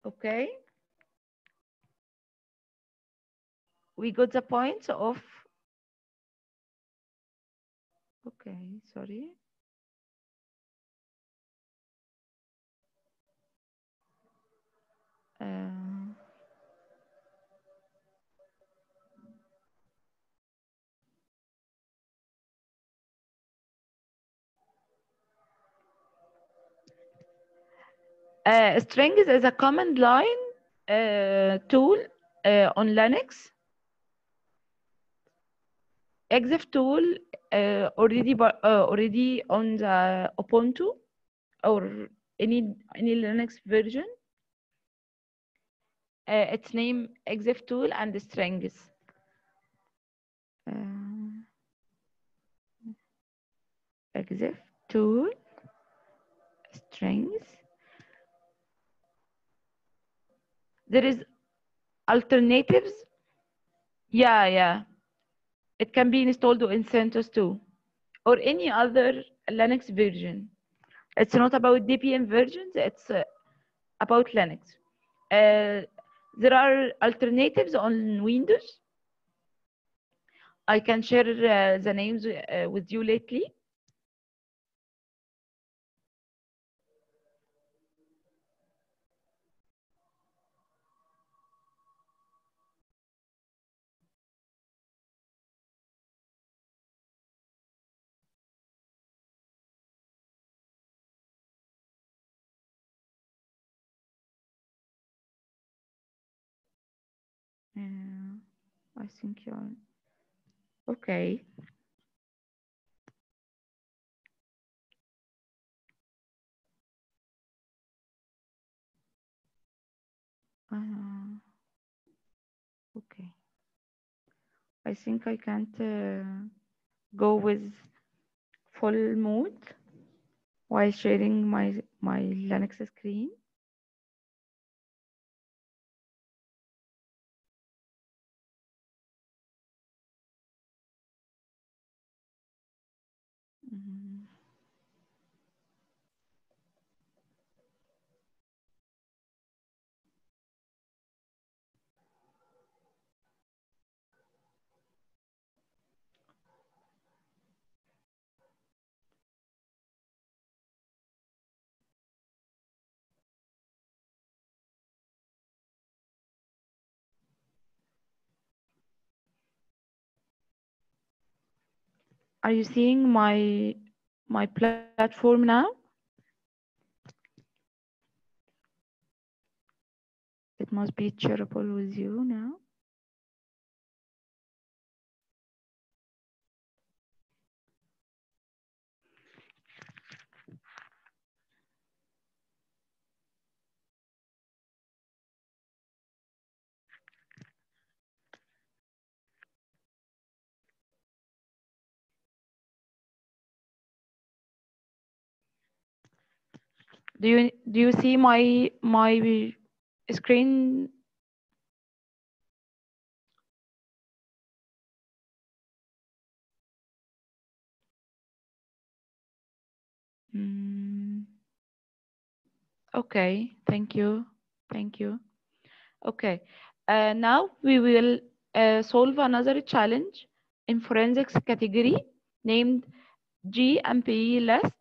Okay. We got the points of. Okay, sorry. Strings is a command line tool on Linux. Exif tool already on the Ubuntu or any Linux version. Its name exif tool and the strings. Exif tool strings. There is alternatives. Yeah. It can be installed in CentOS too, or any other Linux version. It's not about DPM versions, it's about Linux. There are alternatives on Windows. I can share the names with you lately. I think you're okay. Okay. I think I can't go with full mode while sharing my Linux screen. Are you seeing my platform now? It must be shareable with you now. Do you see my screen? Okay, thank you. Okay, now we will solve another challenge in forensics category named GMP list.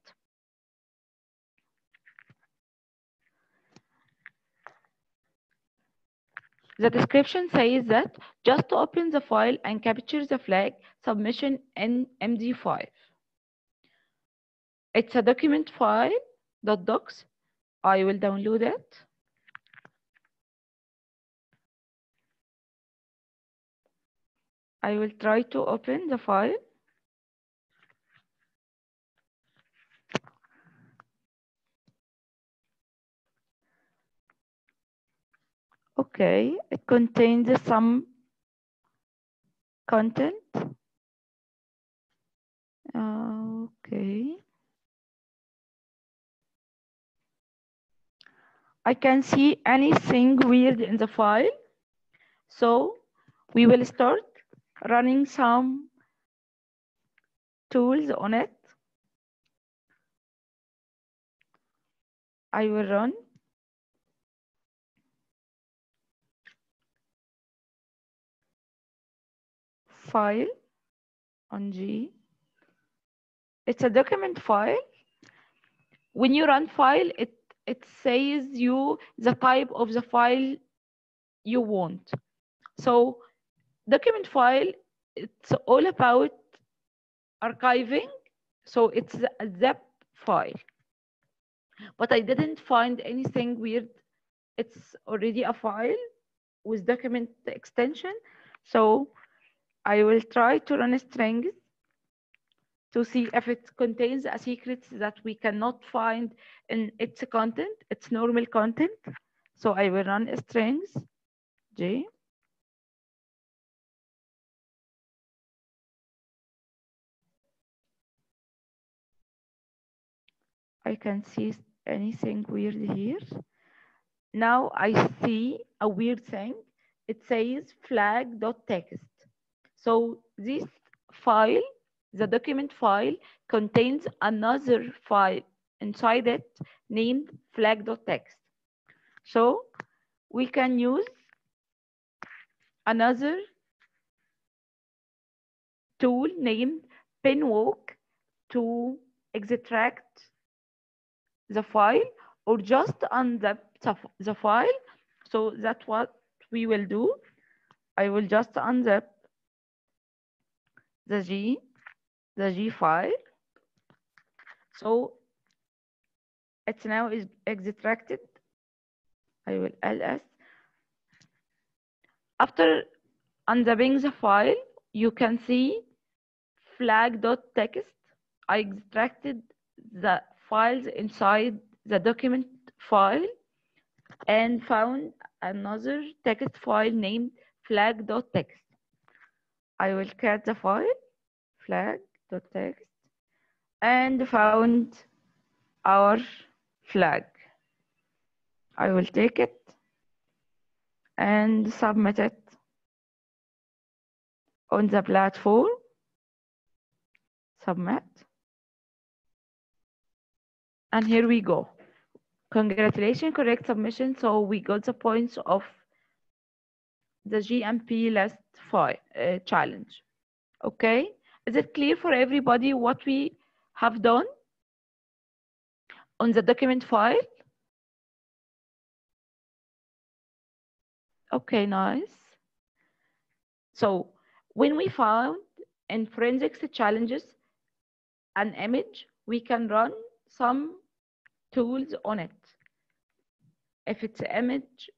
The description says that just open the file and capture the flag submission in MD5. It's a document file, .docs. I will download it. I will try to open the file. Okay, it contains some content. Okay. I can see anything weird in the file. So we will start running some tools on it. I will run file on G. It's a document file. When you run file, it says you the type of the file you want. So document file, it's all about archiving. So it's a zip file. But I didn't find anything weird. It's already a file with document extension. So I will try to run strings to see if it contains a secret that we cannot find in its content, its normal content. So I will run strings J. I can see anything weird here. Now I see a weird thing. It says flag.txt. So this file, the document file, contains another file inside it named flag.txt. So we can use another tool named pinwalk to extract the file or just unzip the file. So that's what we will do. I will just unzip the G file. So it's now is extracted. I will ls. After unzipping the file, you can see flag.txt. I extracted the files inside the document file and found another text file named flag.txt. I will cut the file flag.txt and found our flag. I will take it and submit it on the platform. Submit. And here we go. Congratulations, correct submission. So we got the points of the GMP last file challenge. Okay, is it clear for everybody what we have done on the document file? Okay, nice. So when we found in forensics challenges an image, we can run some tools on it. If it's an image,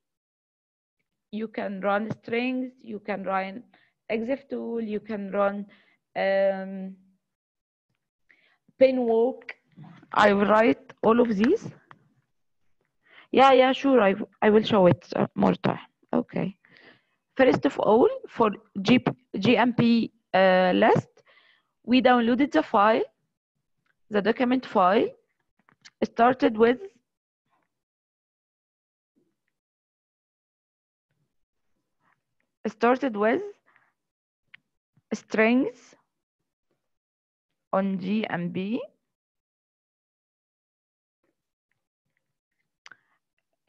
you can run strings, you can run EXIF tool, you can run pinwalk. I will write all of these. Yeah, sure. I will show it more time. Okay. First of all, for GMP list, we downloaded the file, the document file. Started with strings on GMB.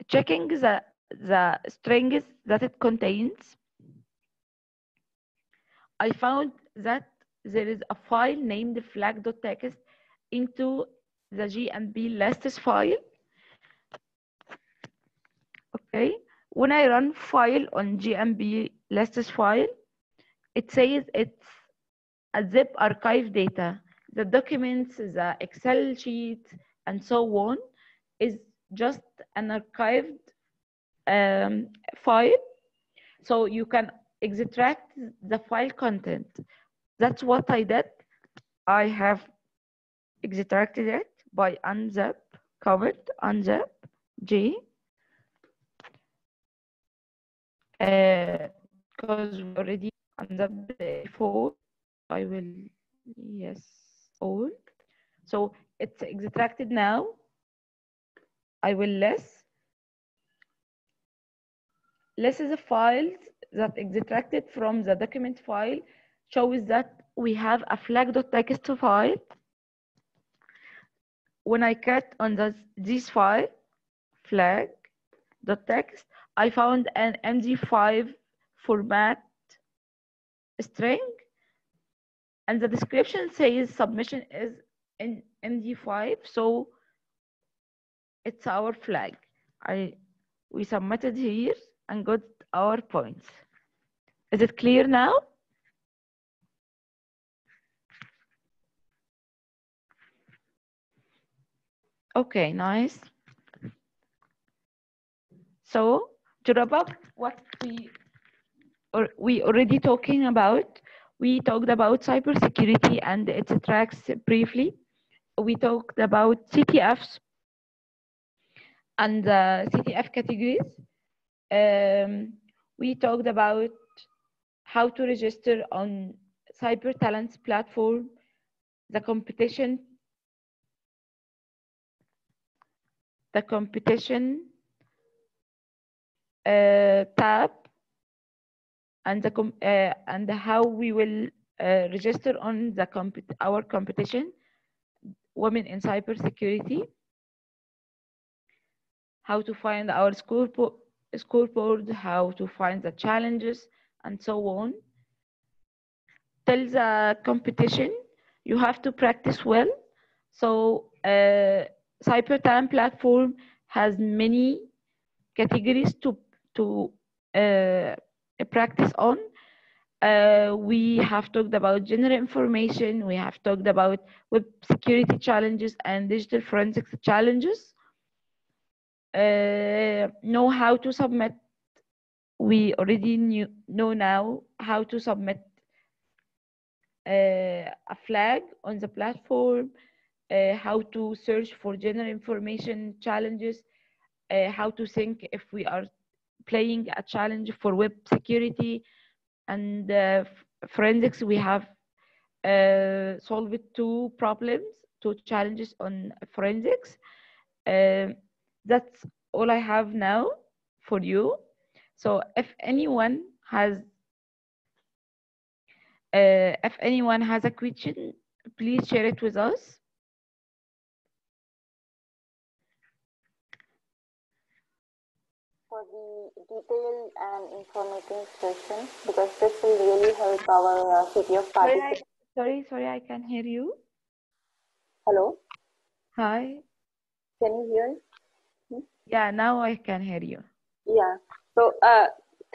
Checking the strings that it contains. I found that there is a file named flag.txt into the GMB lists file. Okay, when I run file on GMB lists file, it says it's a zip archive data. The documents, the Excel sheet, and so on is just an archived file. So you can extract the file content. That's what I did. I have extracted it by unzip command, unzip G. Because we already unzipped before, I will, yes, all. So it's extracted now. I will less is the files that extracted from the document file shows that we have a flag.txt file. When I cut on this file, flag.txt, I found an MD5 format string, and the description says submission is in MD5, so it's our flag. We submitted here and got our points. Is it clear now? Okay, nice. So to wrap up what we already talking about, we talked about cybersecurity and its tracks briefly. We talked about CTFs and the CTF categories. We talked about how to register on CyberTalents platform, the competition tab, and how we will register on our competition, Women in Cybersecurity, how to find our scoreboard, how to find the challenges, and so on. Till the competition, you have to practice well. So CyberTalent platform has many categories to practice on. We have talked about general information. We have talked about web security challenges and digital forensics challenges. Know how to submit. We already know now how to submit a flag on the platform, how to search for general information challenges, how to think if we are playing a challenge for web security, and forensics. We have solved two challenges on forensics. That's all I have now for you. So if anyone has a question, please share it with us. For the detailed and informative session, because this will really help our CTF participants. Sorry, I can't hear you. Hello? Hi. Can you hear? Yeah, now I can hear you. Yeah. So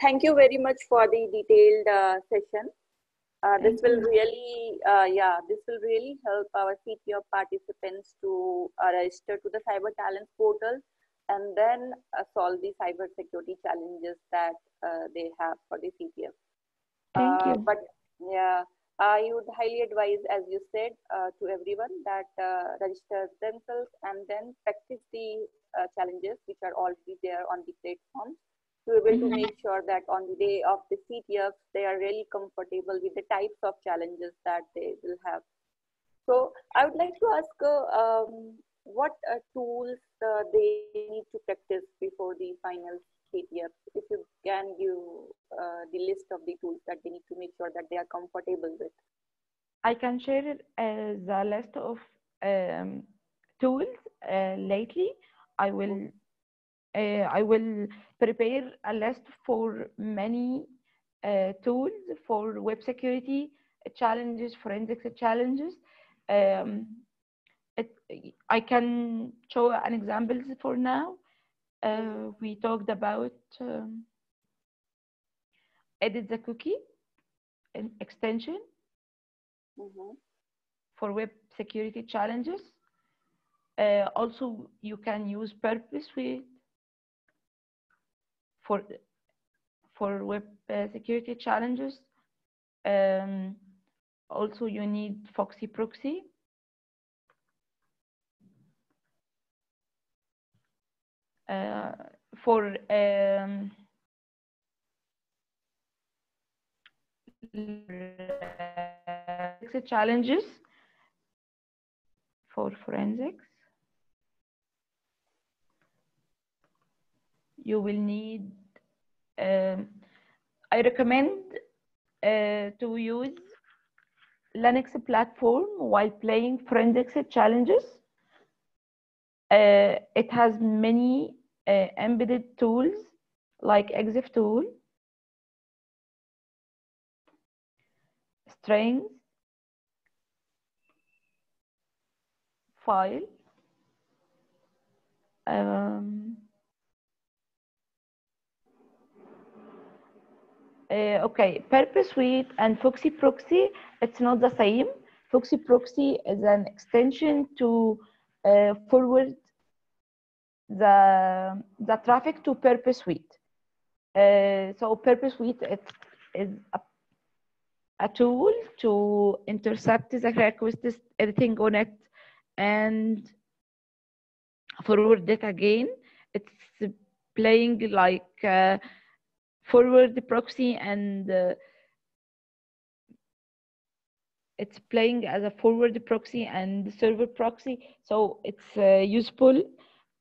thank you very much for the detailed session. This will really, this will really help our CTF participants to register to the CyberTalents portal and then solve the cybersecurity challenges that they have for the CTF. Thank you. But yeah, I would highly advise, as you said, to everyone that register themselves and then practice the challenges which are already there on the platform, to be able to make sure that on the day of the CTF, they are really comfortable with the types of challenges that they will have. So I would like to ask what tools they need to practice before the final CTF. If you can give the list of the tools that they need to make sure that they are comfortable with. I can share the list of tools lately. I will prepare a list for many tools for web security challenges, forensics challenges. I can show an example for now. We talked about edit the cookie an extension for web security challenges. Also, you can use purpose suite for web security challenges. Also, you need Foxy proxy. For challenges for forensics, you will need, I recommend to use Linux platform while playing forensics challenges. It has many embedded tools like exif tool, strings, file, okay, purpose suite and Foxy proxy, it's not the same. Foxy proxy is an extension to forward the traffic to purpose suite. So purpose suite is a tool to intercept the requests, everything on it, and forward it again. It's playing like forward proxy, and it's playing as a forward proxy and server proxy. So it's useful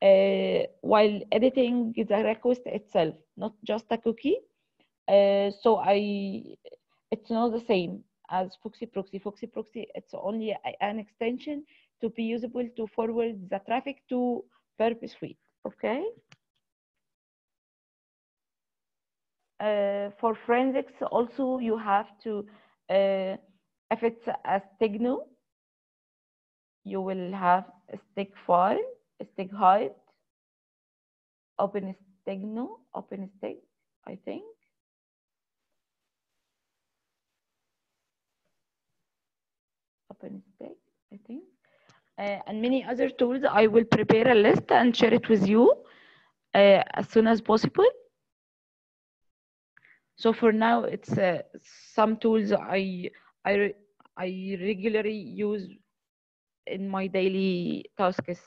while editing the request itself, not just a cookie. So it's not the same as Foxy proxy. Foxy proxy, it's only an extension to be usable to forward the traffic to purpose suite. Okay. For forensics, also you have to, if it's a stigno, you will have a stig file, a stig hide, open stigno, open stig, I think. Open stig, I think. And many other tools. I will prepare a list and share it with you as soon as possible. So for now, it's some tools I regularly use in my daily tasks.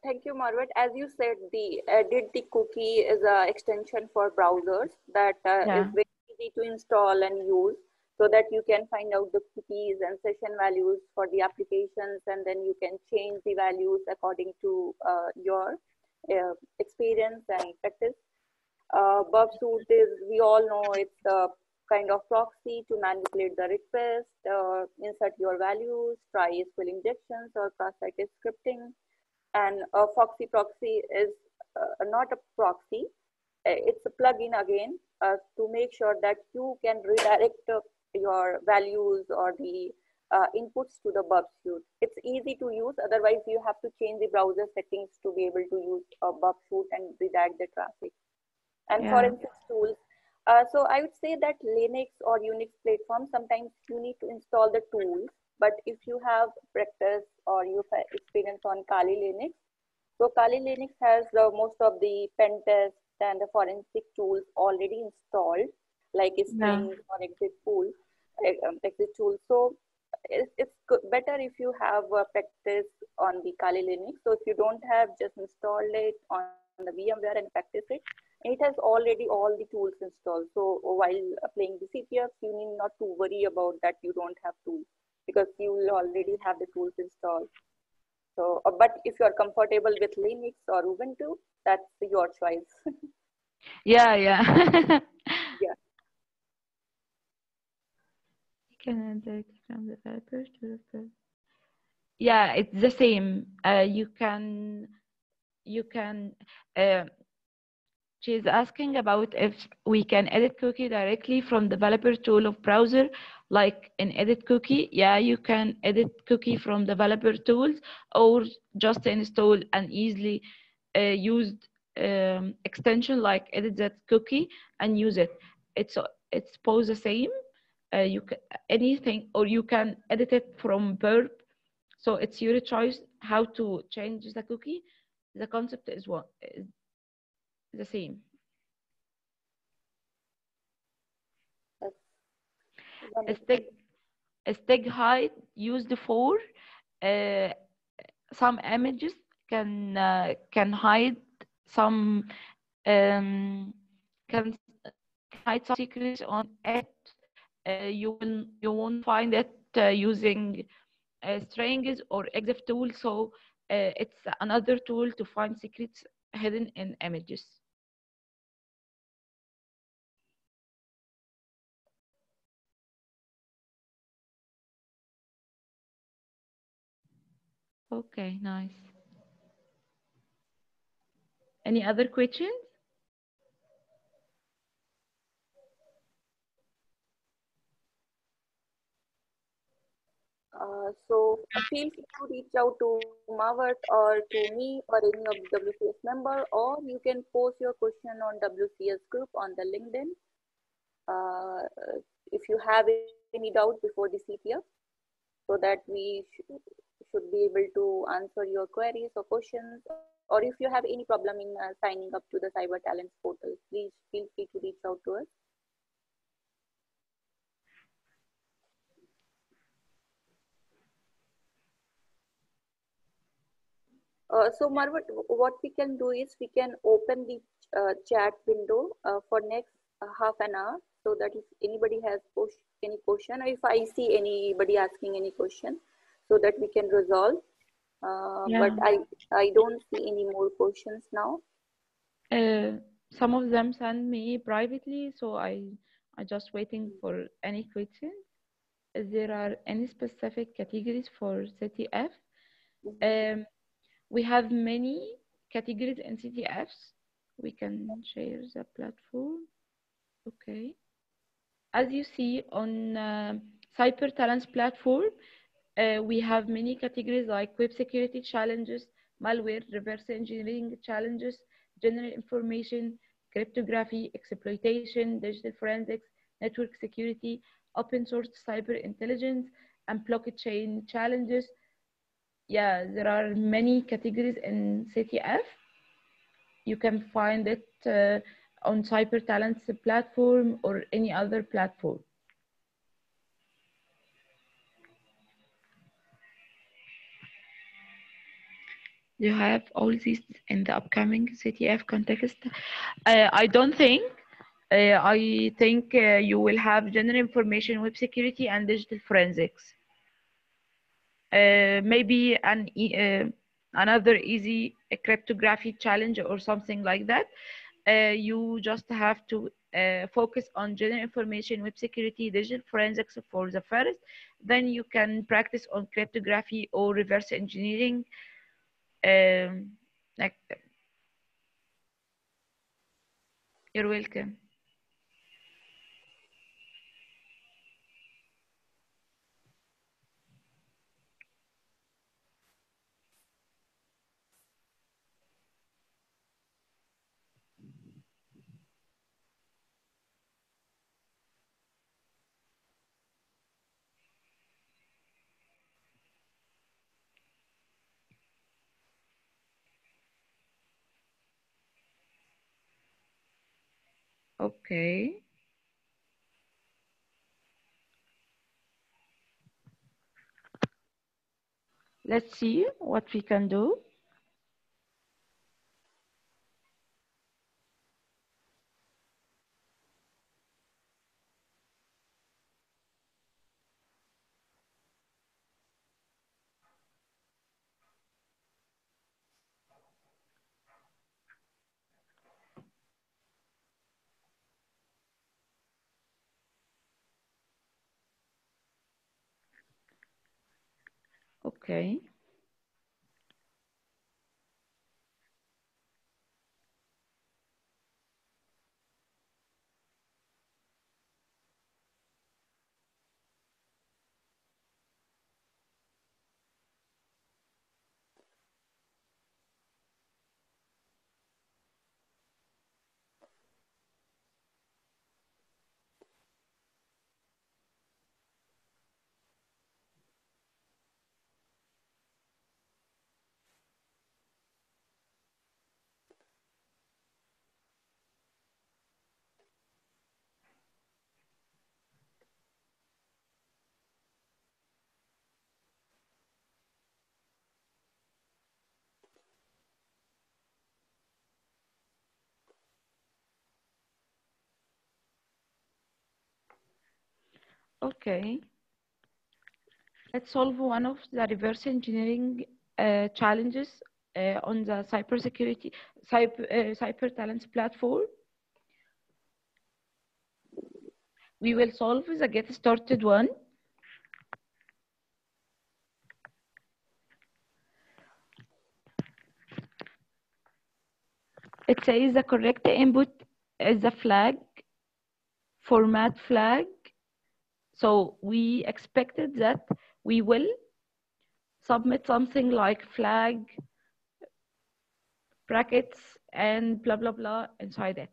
Thank you, Margaret. As you said, the edit the cookie is an extension for browsers that is Yeah, very easy to install and use, so that you can find out the cookies and session values for the applications, and then you can change the values according to your experience and practice. Bug suit is, we all know, it's a kind of proxy to manipulate the request, insert your values, try SQL injections or cross-site scripting. And a Foxy proxy is not a proxy, it's a plugin again to make sure that you can redirect your values or the inputs to the bug suite. It's easy to use, otherwise you have to change the browser settings to be able to use a bug suite and redirect the traffic. And yeah, forensics tools. So I would say that Linux or Unix platforms, sometimes you need to install the tools, but if you have practice or you have experience on Kali Linux, so Kali Linux has most of the pen test and the forensic tools already installed, like yeah, Spring or exit tool. So it's better if you have practice on the Kali Linux. So if you don't have, just install it on the VMware and practice it. It has already all the tools installed. So while playing the CTF, you need not to worry about that you don't have tools, because you will already have the tools installed. So, but if you are comfortable with Linux or Ubuntu, that's your choice. yeah, yeah. Yeah. You can add directly from the developer to the first. Yeah, it's the same. You can. Uh, She's asking about if we can edit cookie directly from developer tool of browser, like in edit cookie. Yeah, you can edit cookie from developer tools, or just install an easily used extension like edit that cookie and use it. It's both the same. You can anything, or you can edit it from burp. So it's your choice how to change the cookie. The concept is the same. That's wonderful. Steg steg height used for uh, some images can hide some um, can hide some secrets on it. You won't find it using strings or exif tool. So it's another tool to find secrets hidden in images. Okay, nice. Any other questions? So feel free to reach out to Mawat or to me or any of the WCS member, or you can post your question on WCS group on the LinkedIn. If you have any doubt before the CTF, so that we should be able to answer your queries or questions, or if you have any problem in signing up to the CyberTalents portal, please feel free to reach out to us. So Marvat, what we can do is we can open the chat window for next half an hour, so that if anybody has any question, or if I see anybody asking any question, so that we can resolve. But Yeah. I don't see any more questions now. Uh, some of them send me privately, so I just waiting for any questions. There are any specific categories for CTF? Um, we have many categories in CTFs. We can share the platform. Okay. As you see on CyberTalents platform, we have many categories like web security challenges, malware, reverse engineering challenges, general information, cryptography, exploitation, digital forensics, network security, open source cyber intelligence, and blockchain challenges. Yeah, there are many categories in CTF. You can find it on CyberTalents platform or any other platform. You have all these in the upcoming CTF context. I don't think. I think you will have general information, web security, and digital forensics. Maybe another easy cryptography challenge or something like that. You just have to focus on general information, web security, digital forensics for the first. Then you can practice on cryptography or reverse engineering. Like, you're welcome. Okay. Let's see what we can do. Okay. Okay. Let's solve one of the reverse engineering challenges on the cybersecurity CyberTalents platform. We will solve the get started one. It says the correct input is the flag, format flag. So we expected that we will submit something like flag, brackets, and blah, blah, blah inside it.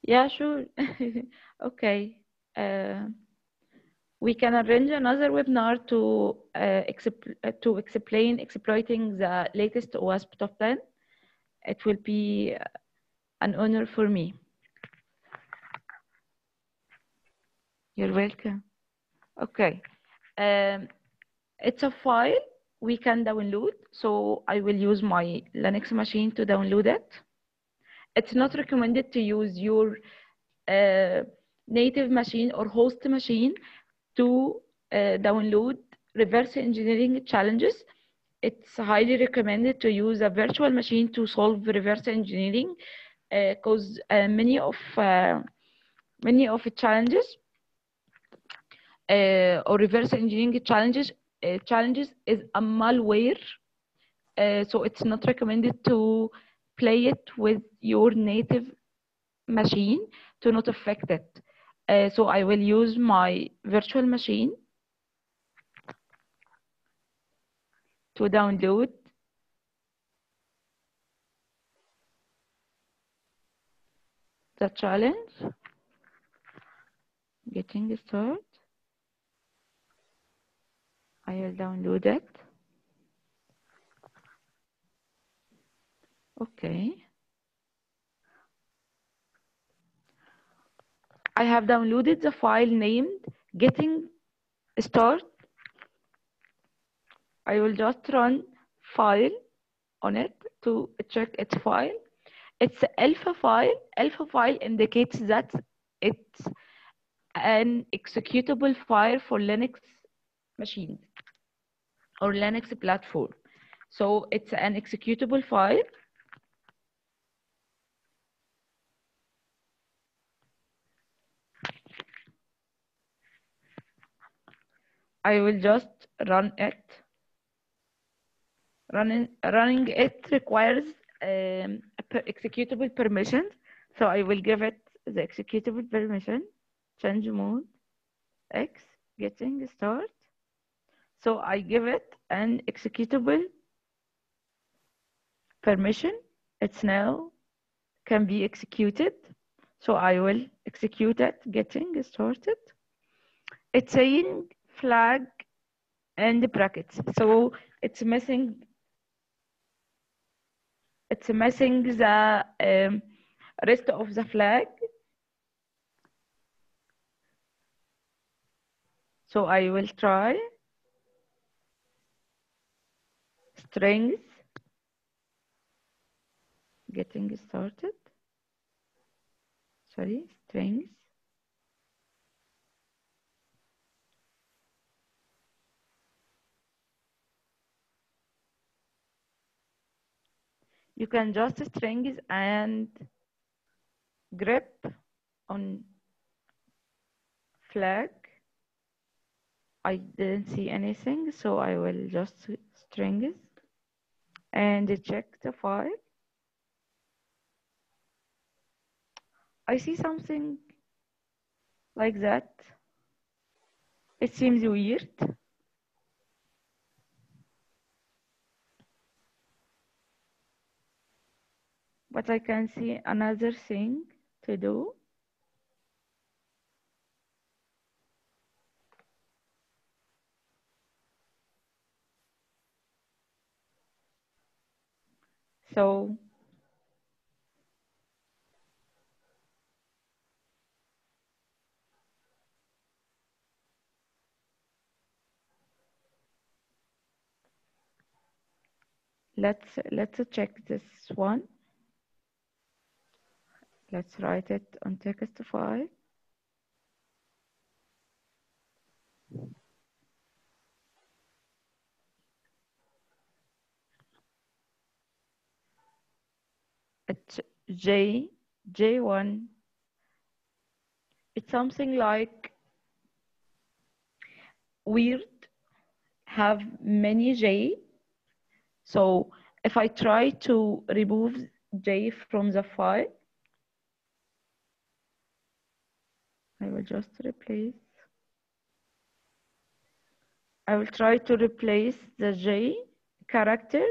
Yeah, sure. Okay. We can arrange another webinar to explain exploiting the latest OWASP top 10. It will be an honor for me. You're welcome. Okay. It's a file we can download. So I will use my Linux machine to download it. It's not recommended to use your native machine or host machine to download reverse engineering challenges. It's highly recommended to use a virtual machine to solve reverse engineering because many of the challenges or reverse engineering challenges is a malware. So it's not recommended to play it with your native machine to not affect it. So I will use my virtual machine to download the challenge. Getting started. I will download it. Okay. I have downloaded the file named getting start. I will just run file on it to check its file. It's alpha file. Alpha file indicates that it's an executable file for Linux machines or Linux platform. So it's an executable file. I will just run it. Running it requires executable permissions. So I will give it the executable permission, change mode, X, getting start. So I give it an executable permission. It's now can be executed. So I will execute it, getting started. It's saying flag and brackets. So it's missing the rest of the flag. So I will try strings, getting started. Sorry, strings. You can just strings and grep on flag. I didn't see anything, so I will just strings and check the file. I see something like that. It seems weird. But I can see another thing to do. So let's check this one. Let's write it on text file. It's J1. It's something like weird, have many J. So if I try to remove J from the file, I will just replace. I will try to replace the J characters.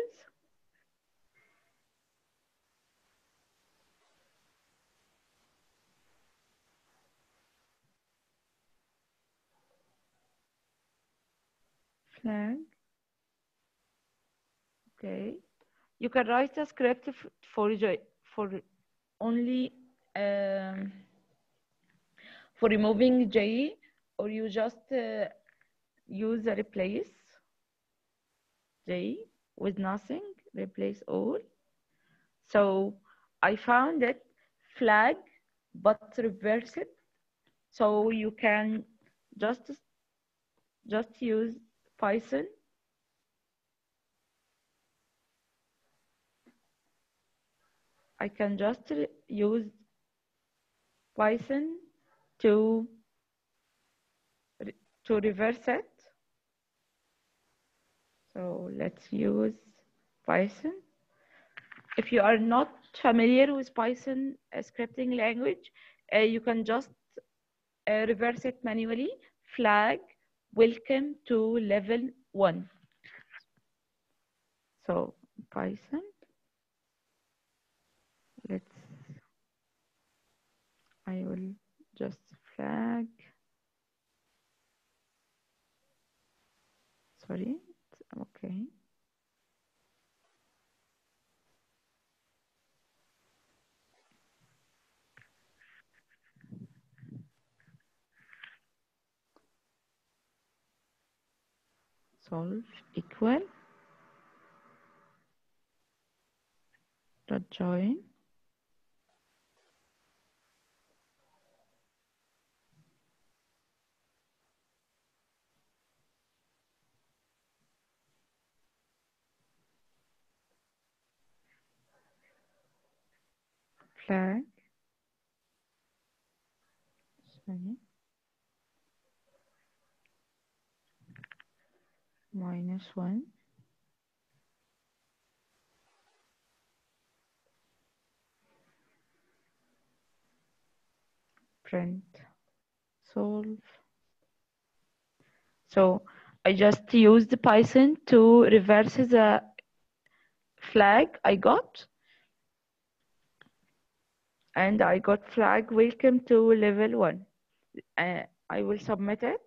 Flag. Okay. You can write a script for only for removing J, or you just use the replace J with nothing, replace all. So I found it flag, but reverse it. So you can just use Python. I can just use Python to reverse it. So let's use Python. If you are not familiar with Python scripting language, you can just reverse it manually. Flag, welcome to level 1. So Python, I will just flag, sorry, okay. solve equal dot join flag -1 print solve. So I just used Python to reverse the flag I got, and I got flag welcome to level 1. I will submit it.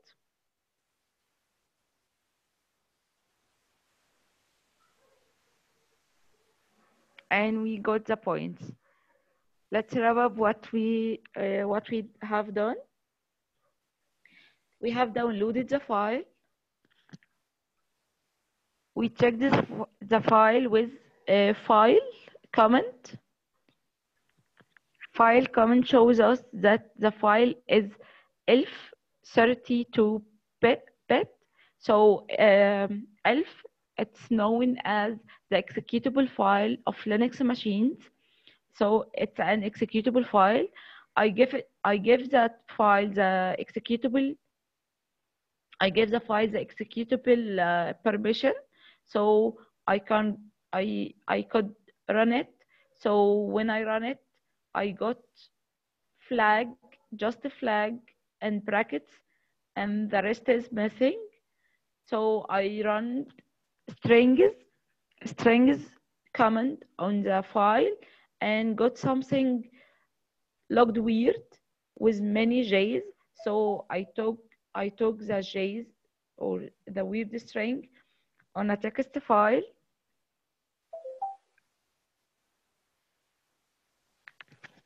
And we got the points. Let's wrap up what we have done. We have downloaded the file. We checked the file with a file comment. File comment shows us that the file is ELF32-bit. So ELF, it's known as the executable file of Linux machines. So it's an executable file. I give that file the executable. I give the file the executable permission, so I could run it. So when I run it, I got flag, just a flag and brackets, and the rest is missing. So I run strings command on the file and got something logged weird with many J's. So I took the J's or the weird string on a text file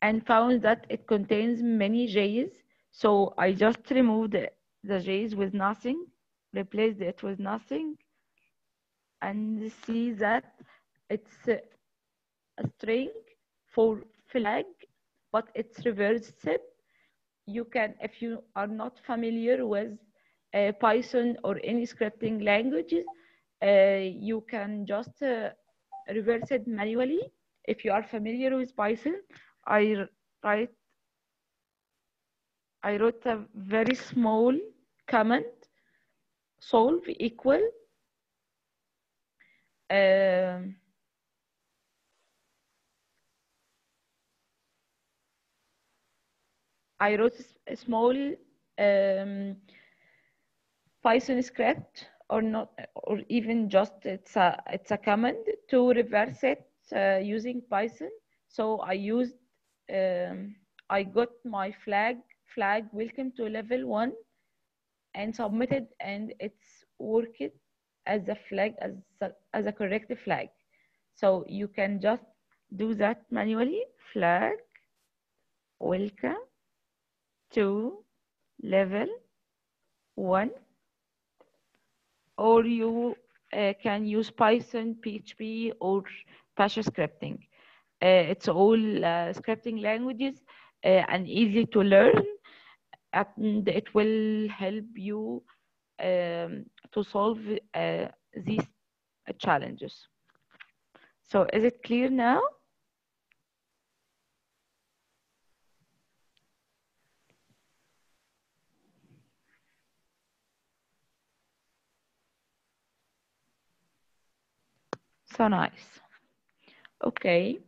and found that it contains many J's. So I just removed the J's with nothing, replaced it with nothing, and see that it's a string for flag, but it's reversed. You can, if you are not familiar with Python or any scripting languages, you can just reverse it manually. If you are familiar with Python, I wrote a very small command, solve equal I wrote a small Python script, or not, or even just it's a command to reverse it using Python. So I got my flag welcome to level 1 and submitted, and it's worked as a flag, as a correct flag. So you can just do that manually. Flag welcome to level 1, or you can use Python, PHP, or Bash scripting. It's all scripting languages and easy to learn, and it will help you to solve these challenges. So is it clear now? So nice. Okay.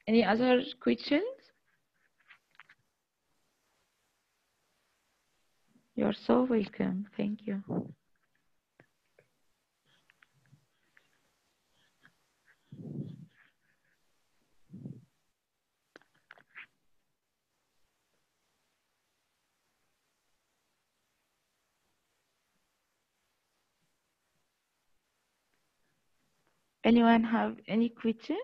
Any other questions? You're so welcome. Thank you. Anyone have any question?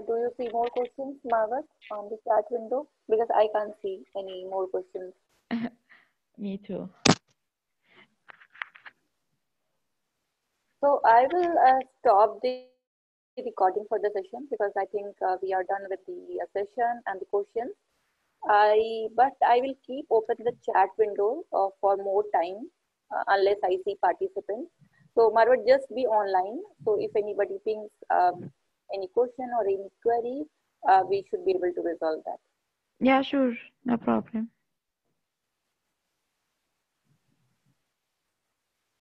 Do you see more questions, Margaret, on the chat window? Because I can't see any more questions. Me too. So I will stop the recording for the session because I think we are done with the session and the questions. But I will keep open the chat window for more time unless I see participants. So Margaret, just be online. So if anybody thinks any question or any query, we should be able to resolve that. Yeah, sure. No problem.